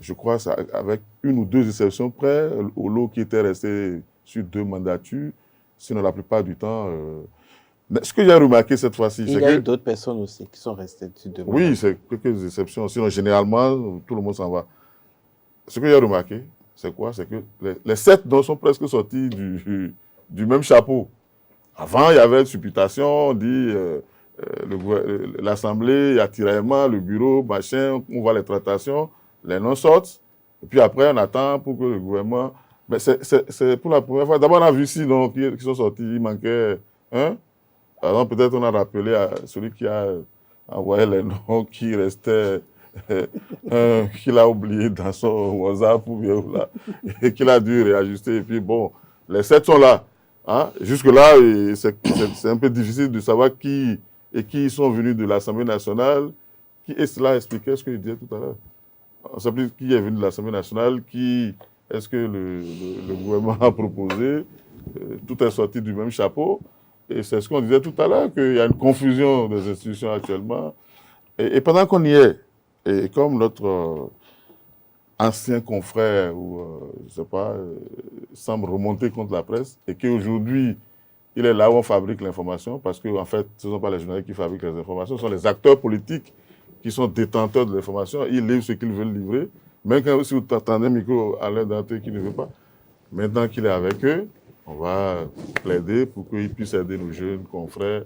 je crois, avec une ou deux exceptions près, au lot qui était resté sur 2 mandatures, sinon la plupart du temps. Mais ce que j'ai remarqué cette fois-ci, il y a eu d'autres personnes aussi qui sont restées sur 2 mandatures. Oui, c'est quelques exceptions. Sinon, généralement, tout le monde s'en va. Ce que j'ai remarqué, c'est quoi? C'est que les 7 dont sont presque sortis du même chapeau. Avant, il y avait une supputation, on dit l'Assemblée, il y a tiraillement, le bureau, machin, on voit les tractations, les noms sortent, et puis après, on attend pour que le gouvernement... Mais c'est pour la première fois. D'abord, on a vu 6 noms qui sont sortis, il manquait un. Alors peut-être on a rappelé à celui qui a envoyé les noms qui restaient, qu'il a oublié dans son WhatsApp ou bien là, et qu'il a dû réajuster. Et puis bon, les 7 sont là. Hein? Jusque-là, c'est un peu difficile de savoir qui sont venus de l'Assemblée nationale. Et cela expliquait ce que je disais tout à l'heure. On ne sait plus qui est venu de l'Assemblée nationale, est-ce que le gouvernement a proposé. Tout est sorti du même chapeau. Et c'est ce qu'on disait tout à l'heure, qu'il y a une confusion des institutions actuellement. Et pendant qu'on y est, et comme notre ancien confrère, ou je ne sais pas, semble remonter contre la presse, et qu'aujourd'hui, il est là où on fabrique l'information, parce qu'en fait, ce ne sont pas les journalistes qui fabriquent les informations, ce sont les acteurs politiques qui sont détenteurs de l'information. Ils livrent ce qu'ils veulent livrer, même quand si vous attendez un micro à l'un d'entre eux qui ne veut pas. Maintenant qu'il est avec eux, on va plaider pour qu'ils puissent aider nos jeunes confrères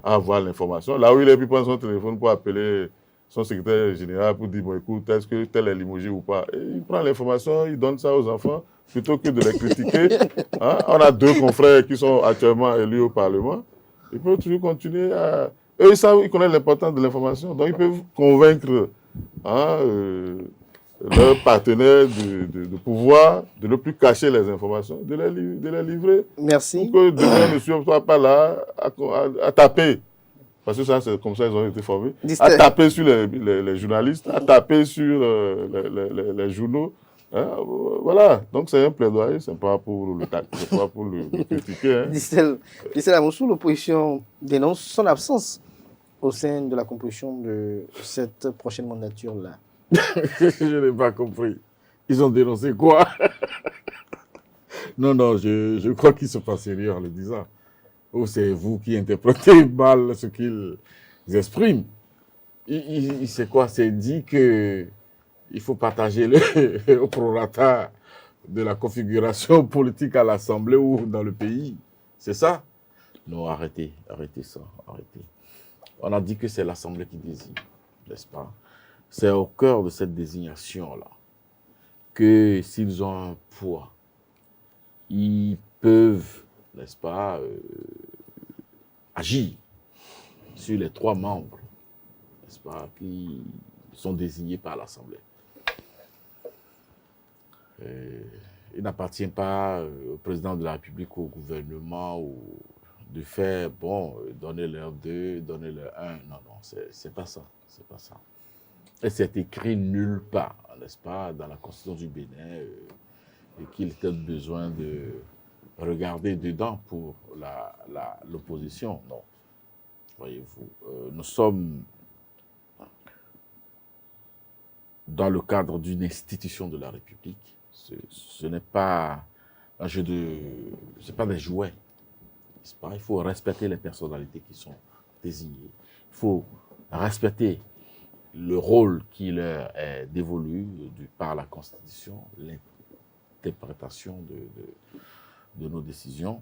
à avoir l'information. Là où il est, puis prendre son téléphone pour appeler son secrétaire général pour dire, bon, écoute, est-ce que tel est limogé ou pas? Et il prend l'information, il donne ça aux enfants, plutôt que de les critiquer. Hein? On a 2 confrères qui sont actuellement élus au Parlement. Ils peuvent toujours continuer à... Eux, ils connaissent l'importance de l'information, donc ils peuvent convaincre leurs partenaires de pouvoir, de ne plus cacher les informations, de les livrer. Merci. Pour que demain ne soit pas là à taper. Parce que ça, c'est comme ça qu'ils ont été formés. À taper sur les journalistes, à taper sur les journaux. Hein, voilà. Donc c'est un plaidoyer, c'est pas pour le critiquer. Hein. Distel Amoussou, l'opposition dénonce son absence au sein de la composition de cette prochaine mandature-là. Je n'ai pas compris. Ils ont dénoncé quoi? Non, je crois qu'ils ne sont pas sérieux en le disant. Ou c'est vous qui interprétez mal ce qu'ils expriment. C'est quoi? C'est dit qu'il faut partager le prorata de la configuration politique à l'Assemblée ou dans le pays. C'est ça? Non, arrêtez ça, arrêtez. On a dit que c'est l'Assemblée qui désigne, n'est-ce pas? C'est au cœur de cette désignation-là que s'ils ont un poids, ils peuvent, n'est-ce pas, agir sur les 3 membres, n'est-ce pas, qui sont désignés par l'Assemblée. Il n'appartient pas au président de la République ou au gouvernement ou de faire, bon, donner leur 2, donner leur 1. Non, non, c'est pas ça. C'est pas ça. Et c'est écrit nulle part, n'est-ce pas, dans la Constitution du Bénin, et qu'il ait besoin de regarder dedans pour l'opposition. Non. Voyez-vous, nous sommes dans le cadre d'une institution de la République. Ce n'est pas un jeu c'est pas des jouets. Pas? Il faut respecter les personnalités qui sont désignées. Il faut respecter le rôle qui leur est dévolu par la Constitution, l'interprétation de nos décisions.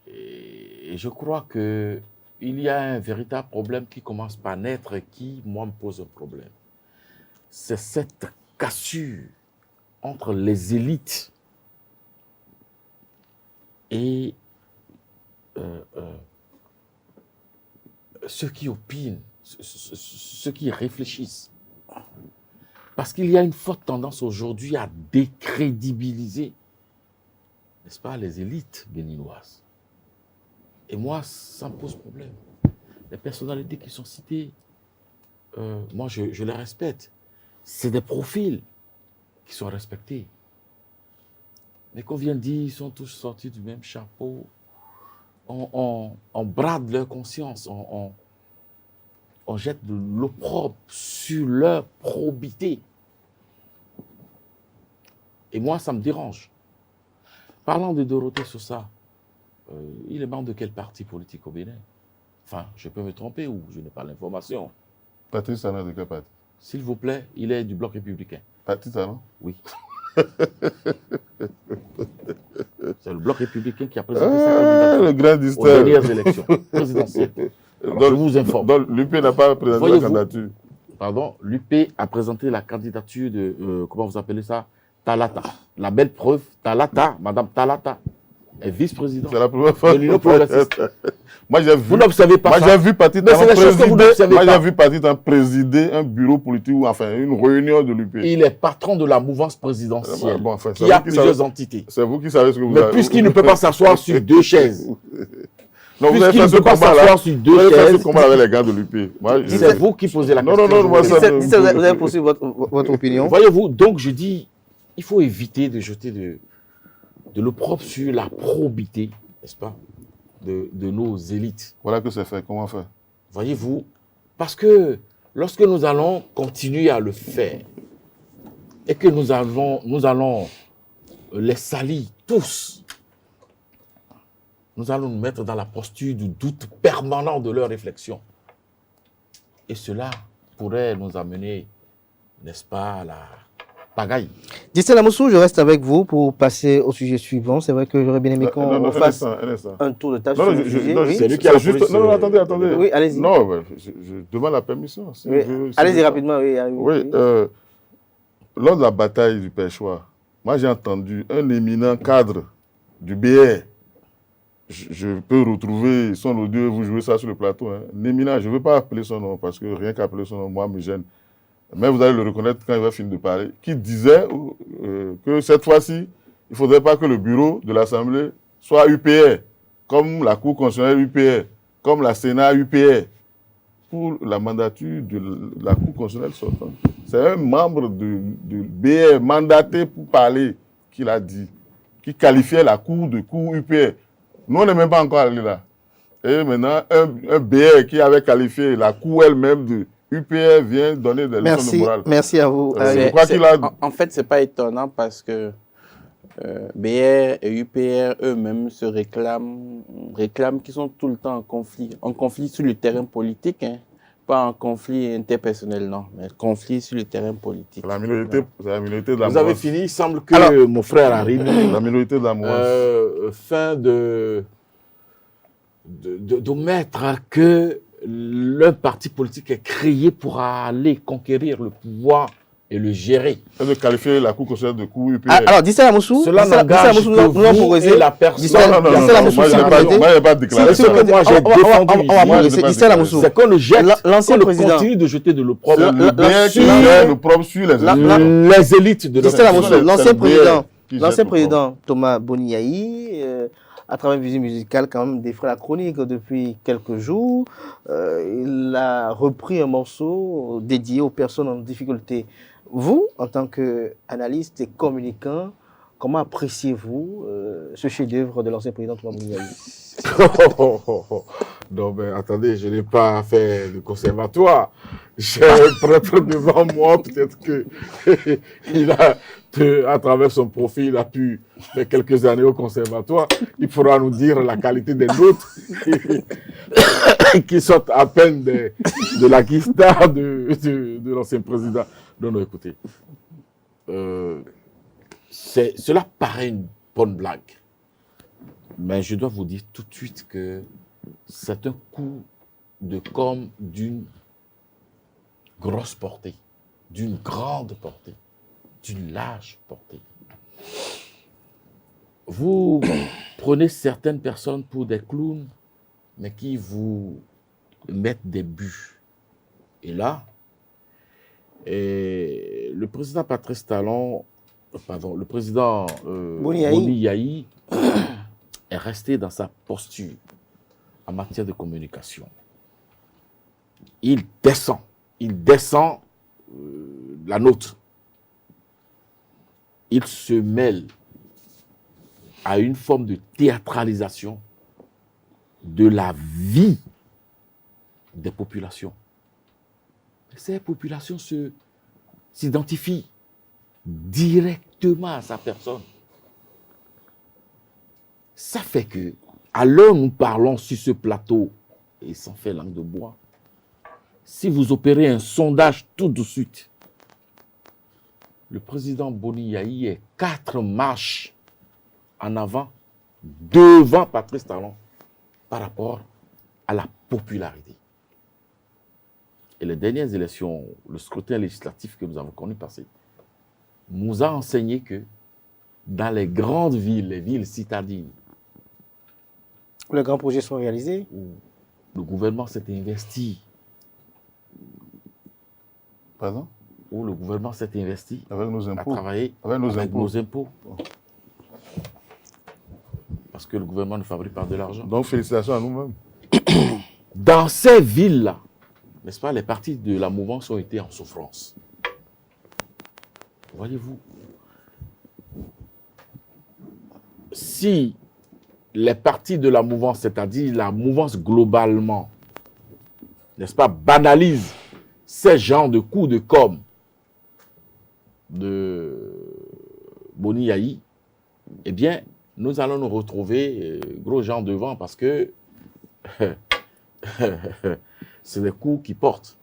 Et je crois qu'il y a un véritable problème qui commence par naître et qui, moi, me pose un problème. C'est cette cassure entre les élites et ceux qui opinent, ceux qui réfléchissent. Parce qu'il y a une forte tendance aujourd'hui à décrédibiliser, n'est-ce pas, les élites béninoises. Et moi, ça me pose problème. Les personnalités qui sont citées, moi, je les respecte. C'est des profils qui sont respectés. Mais qu'on vient de dire, ils sont tous sortis du même chapeau. On brade leur conscience, on jette de l'opprobre sur leur probité. Et moi, ça me dérange. Parlant de Dorothée Sosa, il est membre de quel parti politique au Bénin? Enfin, je peux me tromper ou je n'ai pas l'information. Patrice Talon de quel parti? S'il vous plaît, il est du Bloc républicain. Patrice Talon? Oui. C'est le Bloc républicain qui a présenté sa candidature le grand aux dernières élections présidentielles. Alors, je vous informe. Donc, l'UP n'a pas présenté la candidature. Pardon, l'UP a présenté la candidature de, comment vous appelez ça, Talata. La belle preuve, Talata, Madame Talata, est vice-présidente. C'est la première fois. De l'Union progressiste. Moi, j'ai vu. Vous n'observez pas ça. Moi, j'ai vu Patrice Mais c'est des choses que vous n'observez pas. Moi, j'ai vu Patrice présider un bureau politique ou enfin une réunion de l'UP. Il est patron de la mouvance présidentielle Bon, enfin, qui a plusieurs entités. C'est vous qui savez ce que vous Mais avez. puisqu'il ne peut pas s'asseoir sur deux chaises. Non, vous avez Puisqu'il fait ne ce peut pas combat-là. s'asseoir sur deux Vous avez fait chaises. ce combat avec les gars de l'UP. C'est vous qui posez la question. Non, moi, ça. Vous avez poursuivi votre opinion. Voyez-vous, donc je dis, il faut éviter de jeter de l'opprobre sur la probité, n'est-ce pas, de nos élites. Voilà que c'est fait. Comment faire? Voyez-vous, parce que lorsque nous allons continuer à le faire et que nous allons les salir tous, nous allons nous mettre dans la posture du doute permanent de leur réflexion. Et cela pourrait nous amener, n'est-ce pas, à la pagaille. Dissel Amoussou, je reste avec vous pour passer au sujet suivant. C'est vrai que j'aurais bien aimé qu'on fasse un tour de table sur le sujet. C'est lui qui a juste. Non, attendez. Oui, allez-y. Non, je demande la permission. Si Oui. Allez-y rapidement. Oui, lors de la bataille du Pêchois, moi j'ai entendu un éminent cadre du BR. Je peux retrouver son audio, vous jouez ça sur le plateau. Hein. Un éminent, je ne veux pas appeler son nom parce que rien qu'appeler son nom, moi, me gêne. Mais vous allez le reconnaître quand il va finir de parler, qui disait que cette fois-ci, il ne faudrait pas que le bureau de l'Assemblée soit UPR, comme la Cour constitutionnelle UPR, comme la Sénat UPR, pour la mandature de la Cour constitutionnelle sortante. C'est un membre du BR mandaté pour parler qui l'a dit, qui qualifiait la Cour de Cour UPR. Nous, on n'est même pas encore allé là. Et maintenant, un BR qui avait qualifié la Cour elle-même de UPR vient donner des leçons de morale. Merci à vous. En fait, ce n'est pas étonnant parce que BR et UPR eux-mêmes se réclament qu'ils sont tout le temps en conflit sur le terrain politique, hein. Pas en conflit interpersonnel, non, mais conflit sur le terrain politique. C'est la minorité de la Vous avez fini, il semble que mon frère arrive. La minorité de la fin d'omettre que le parti politique est créé pour aller conquérir le pouvoir et le gérer. Et de qualifier la Cour constitutionnelle de Cour UPR. Alors, Distel Amoussou, Cela n'engage que nous avons vous proposé. et la personne. Distel Non, Distel Amoussou, moi, si je vous n'ai permettez. pas déclaré Si vous ça. permettez, Moi, j'ai défendu on va ici. laisser Distel Amoussou. C'est qu'on le jette, L'ancien qu'on le président. continue de jeter de l'opprobre. Le BR qui la- gère l'opprobre sur les Les élites de Distel notre Amoussou, c'est le l'ancien BR président, qui l'ancien jette le président Thomas Boniaï, à travers Visite Musicale, quand même défrait la chronique depuis quelques jours. Il a repris un morceau dédié aux personnes en difficulté. Vous, en tant qu'analyste et communicant, comment appréciez-vous ce chef-d'œuvre de l'ancien président Thomas Boniaï? Non, mais attendez, je n'ai pas fait le conservatoire. J'ai un prêtre devant moi, peut-être que il a, à travers son profil, il a pu faire quelques années au conservatoire. Il pourra nous dire la qualité des nôtres qui sortent à peine de la guitare de l'ancien président. Non, non, écoutez. Cela paraît une bonne blague. Mais je dois vous dire tout de suite que c'est un coup de com' d'une grosse portée, d'une grande portée, d'une large portée. Vous prenez certaines personnes pour des clowns, mais qui vous mettent des buts. Et là, le président Patrice Talon, le président Boni Yayi est resté dans sa posture en matière de communication. Il descend la nôtre. Il se mêle à une forme de théâtralisation de la vie des populations. Ces populations s'identifient directement à sa personne. Ça fait que, à l'heure où nous parlons sur ce plateau, et sans faire langue de bois, si vous opérez un sondage tout de suite, le président Boni Yayi est 4 marches en avant, devant Patrice Talon, par rapport à la popularité. Et les dernières élections, le scrutin législatif que nous avons connu passer, nous a enseigné que dans les grandes villes, les villes citadines, où les grands projets sont réalisés, où le gouvernement s'est investi. Pardon? Où le gouvernement s'est investi avec nos à impôts. travailler avec nos impôts. Parce que le gouvernement ne fabrique pas de l'argent. Donc, félicitations à nous-mêmes. Dans ces villes-là, n'est-ce pas, les partis de la mouvance ont été en souffrance. Voyez-vous, si les partis de la mouvance, c'est-à-dire la mouvance globalement, n'est-ce pas, banalisent ces genres de coups de com' de Boni Yayi, eh bien, nous allons nous retrouver gros gens devant parce que c'est des coups qui portent.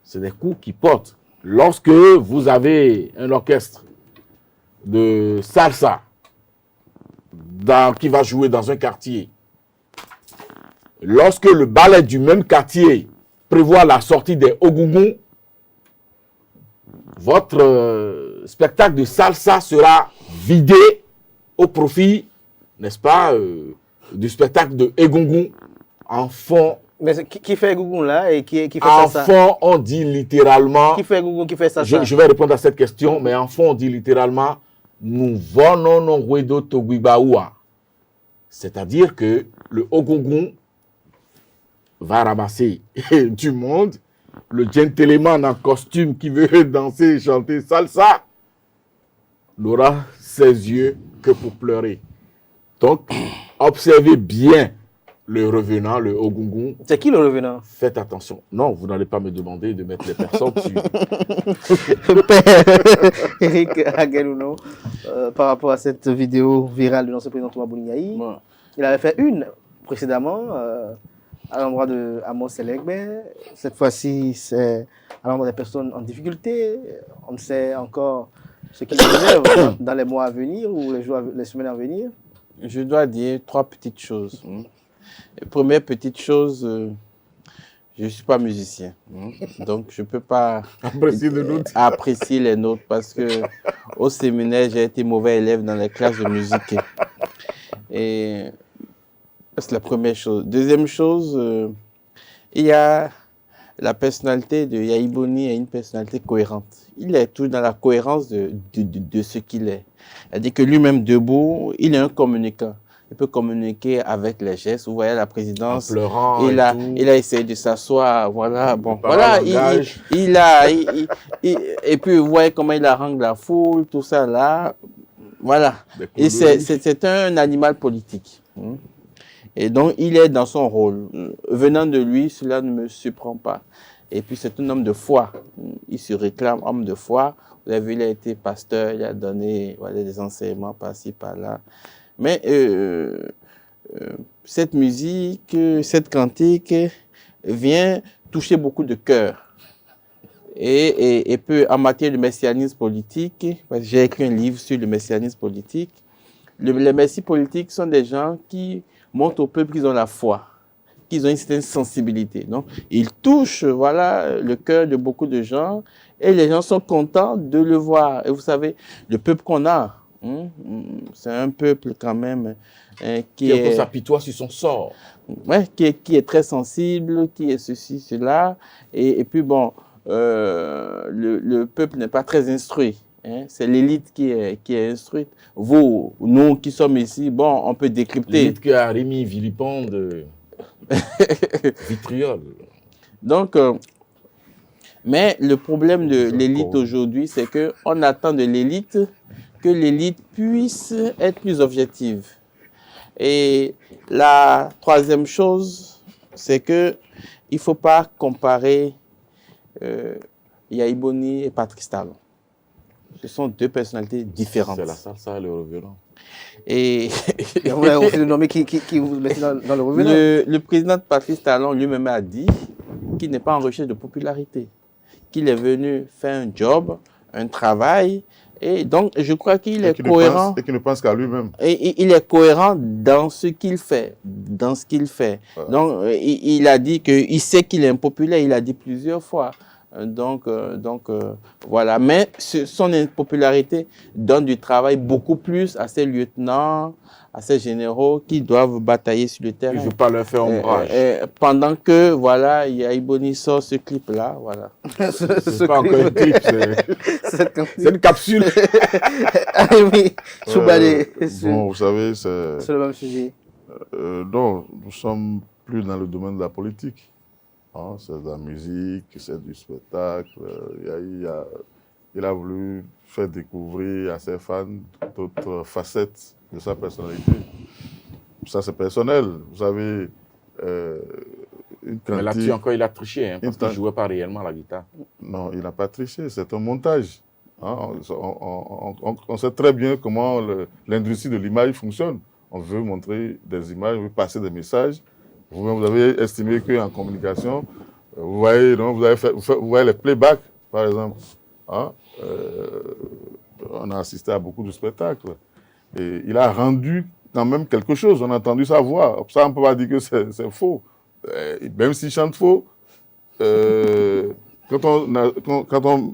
C'est des coups qui portent. Lorsque vous avez un orchestre de salsa qui va jouer dans un quartier, lorsque le ballet du même quartier prévoit la sortie des Ogungun, votre spectacle de salsa sera vidé au profit, n'est-ce pas, du spectacle de Egungun en fond. mais qui fait Egungun là et qui fait En ça? fond, on dit littéralement. Qui fait Egungun, qui fait ça? Je vais répondre à cette question, mais en fond, on dit littéralement nous venons non Wedo Toguibaoua. C'est-à-dire que le Ogungun va ramasser du monde. Le gentleman en costume qui veut danser et chanter salsa n'aura ses yeux que pour pleurer. Donc, observez bien le revenant, le Ogungun. C'est qui le revenant? Faites attention. Non, vous n'allez pas me demander de mettre les personnes sur... Eric Aguelouno, par rapport à cette vidéo virale de l'ancien président Thomas Boni Yayi, il avait fait une précédemment à l'endroit de Amos Selegbe. Cette fois-ci, c'est à l'endroit des personnes en difficulté. On ne sait encore ce qu'il réserve dans les mois à venir ou les semaines à venir. Je dois dire 3 petites choses. Première petite chose, Je ne suis pas musicien. Donc, je ne peux pas apprécier les notes parce que au séminaire, j'ai été mauvais élève dans les classes de musique. Et c'est la première chose. Deuxième chose, il y a la personnalité de Yayi Boni est une personnalité cohérente. Il est tout dans la cohérence de ce qu'il est. C'est-à-dire que lui-même debout, il est un communicant. Il peut communiquer avec les gestes. Vous voyez la présidence. En pleurant il a essayé de s'asseoir. Voilà, bon. Voilà, et puis vous voyez comment il harangue la foule, tout ça là. Voilà. Et c'est un animal politique. Et donc, il est dans son rôle. Venant de lui, cela ne me surprend pas. Et puis, c'est un homme de foi. Il se réclame homme de foi. Vous avez vu, il a été pasteur, il a donné des enseignements par-ci, par-là. Mais cette musique, cette cantique vient toucher beaucoup de cœurs. Et puis, en matière de messianisme politique, j'ai écrit un livre sur le messianisme politique. Les messies politiques sont des gens qui montrent au peuple qu'ils ont la foi, qu'ils ont une certaine sensibilité. Donc, ils touchent le cœur de beaucoup de gens et les gens sont contents de le voir. Et vous savez, le peuple qu'on a, c'est un peuple quand même qui s'apitoie sur son sort. Ouais, qui est très sensible, qui est ceci, cela. Et puis bon, le peuple n'est pas très instruit. C'est l'élite qui est instruite. Vous, nous qui sommes ici, bon, on peut décrypter. L'élite qui a Rémi vilipende, vitriol. Donc, mais le problème de l'élite aujourd'hui, c'est qu'on attend de l'élite que l'élite puisse être plus objective. Et la troisième chose, c'est qu'il ne faut pas comparer Yayi Boni et Patrice Talon. Ce sont deux personnalités différentes. C'est la salsa et le revenant. Et vous avez aussi le nom qui vous mettez dans le revenant. Le président Patrice Talon lui-même a dit qu'il n'est pas en recherche de popularité, qu'il est venu faire un job, un travail. Et donc, je crois qu'il est cohérent. Et qu'il ne pense qu'à lui-même. Et il est cohérent dans ce qu'il fait. Ouais. Donc, il a dit qu'il sait qu'il est impopulaire. Il a dit plusieurs fois. Donc, voilà. Mais son impopularité donne du travail beaucoup plus à ses lieutenants, à ses généraux qui doivent batailler sur le terrain. Je ne veux pas leur faire ombrage. Pendant que, voilà, Yayi Boni sort ce clip-là, voilà. C'est pas encore un clip, c'est une capsule. Oui, bon, vous savez, c'est le même sujet. Non, nous ne sommes plus dans le domaine de la politique. C'est de la musique, c'est du spectacle. Il a voulu faire découvrir à ses fans d'autres facettes de sa personnalité. Ça, c'est personnel. Vous savez, une cantique... Mais là-dessus encore, il a triché, parce qu'il ne jouait pas réellement la guitare. Non, il n'a pas triché, c'est un montage. On sait très bien comment l'industrie de l'image fonctionne. On veut montrer des images, on veut passer des messages. Vous avez estimé qu'en communication, vous voyez, non, vous voyez les playbacks, par exemple. On a assisté à beaucoup de spectacles. Et il a rendu quand même quelque chose. On a entendu sa voix. Ça, on ne peut pas dire que c'est faux. Même s'il chante faux, quand on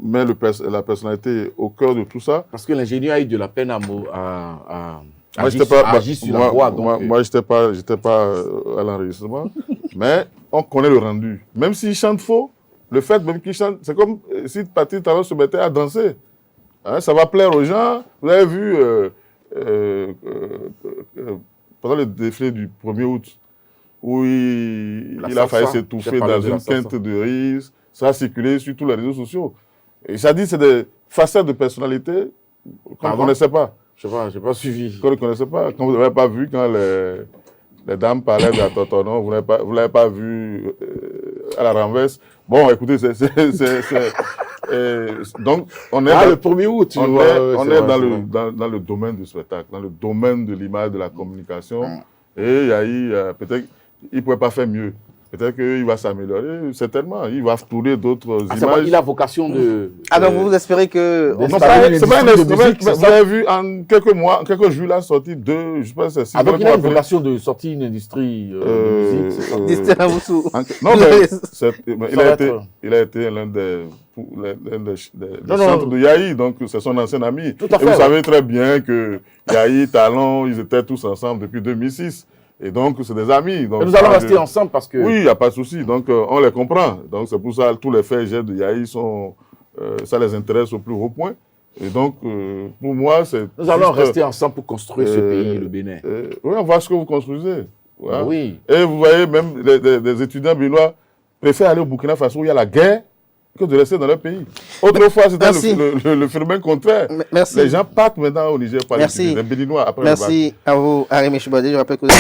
met la personnalité au cœur de tout ça... Parce que l'ingénieur a eu de la peine à agir sur la voix. Moi, je n'étais pas à l'enregistrement, mais on connaît le rendu. Même s'il chante faux, le fait même qu'il chante, c'est comme si Patrice Talon se mettait à danser. Ça va plaire aux gens. Vous avez vu, pendant le défilé du 1er août, où il a failli s'étouffer dans une quinte de riz, ça a circulé sur tous les réseaux sociaux. Et ça dit, c'est des facettes de personnalité qu'on ne connaissait pas. Je n'ai pas suivi. Qu'on ne connaissait pas. Quand vous n'avez pas vu, quand les dames parlaient de la Totonon, vous ne l'avez pas vu à la renverse. Bon, écoutez, donc, on est le 1er août. On est dans le domaine du spectacle, dans le domaine de l'image, de la communication. Et peut-être il ne pouvait pas faire mieux. peut-être qu'il va s'améliorer, certainement. Il va tourner d'autres images. Il a vocation de... Alors, vous espérez que... de- Non, c'est c'est pas un de instrument. musique, c'est Vous ça? avez vu, en quelques mois, en quelques jours, il a sorti deux, je pense, c'est six Donc, il a une appelé- vocation de sortir une industrie de musique, c'est ça? Distel Amoussou. Non, mais Ça va être- il a été l'un des Non, centres non. de Yahi, donc c'est son ancien ami. Tout à Et fait, vous ouais. savez très bien que Yahi, Talon, ils étaient tous ensemble depuis 2006. Et donc, c'est des amis. Donc, Et nous allons rester ensemble parce que... Oui, il n'y a pas de souci. Donc, on les comprend. Donc, c'est pour ça que tous les faits et gestes de Yahi sont, ça les intéresse au plus haut point. Et donc, pour moi, c'est... Nous allons juste, rester ensemble pour construire ce pays, le Bénin. oui, on voit ce que vous construisez. Voilà. Oui. Et vous voyez, même les étudiants béninois préfèrent aller au Burkina Faso où il y a la guerre que de rester dans leur pays. Autrefois, c'était Merci. le phénomène contraire. Merci. Les gens partent maintenant au Niger par Merci. les Béninois après Merci à vous, Arémé Choubadé. Je rappelle que vous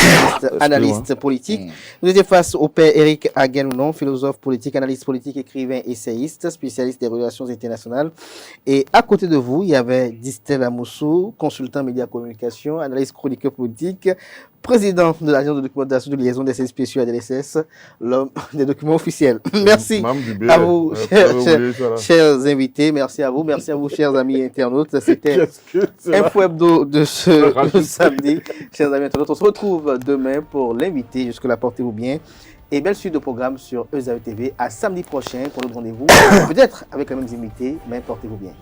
êtes analyste politique. Vous étiez face au père Eric Aguenounon, philosophe politique, analyste politique, écrivain, essayiste, spécialiste des relations internationales. Et à côté de vous, il y avait Distel Amoussou, consultant médias communication, analyste chroniqueur politique, président de l'agence de documentation de liaison des services spéciaux à DLSS, l'homme des documents officiels. Merci à vous, chers invités. Merci à vous, chers amis internautes. C'était Info Hebdo de ce samedi. Chers amis internautes, on se retrouve demain pour l'invité. Jusque-là, portez-vous bien. Et belle suite de programme sur ESAE TV. À samedi prochain pour notre rendez-vous. Peut-être avec les mêmes invités, mais portez-vous bien.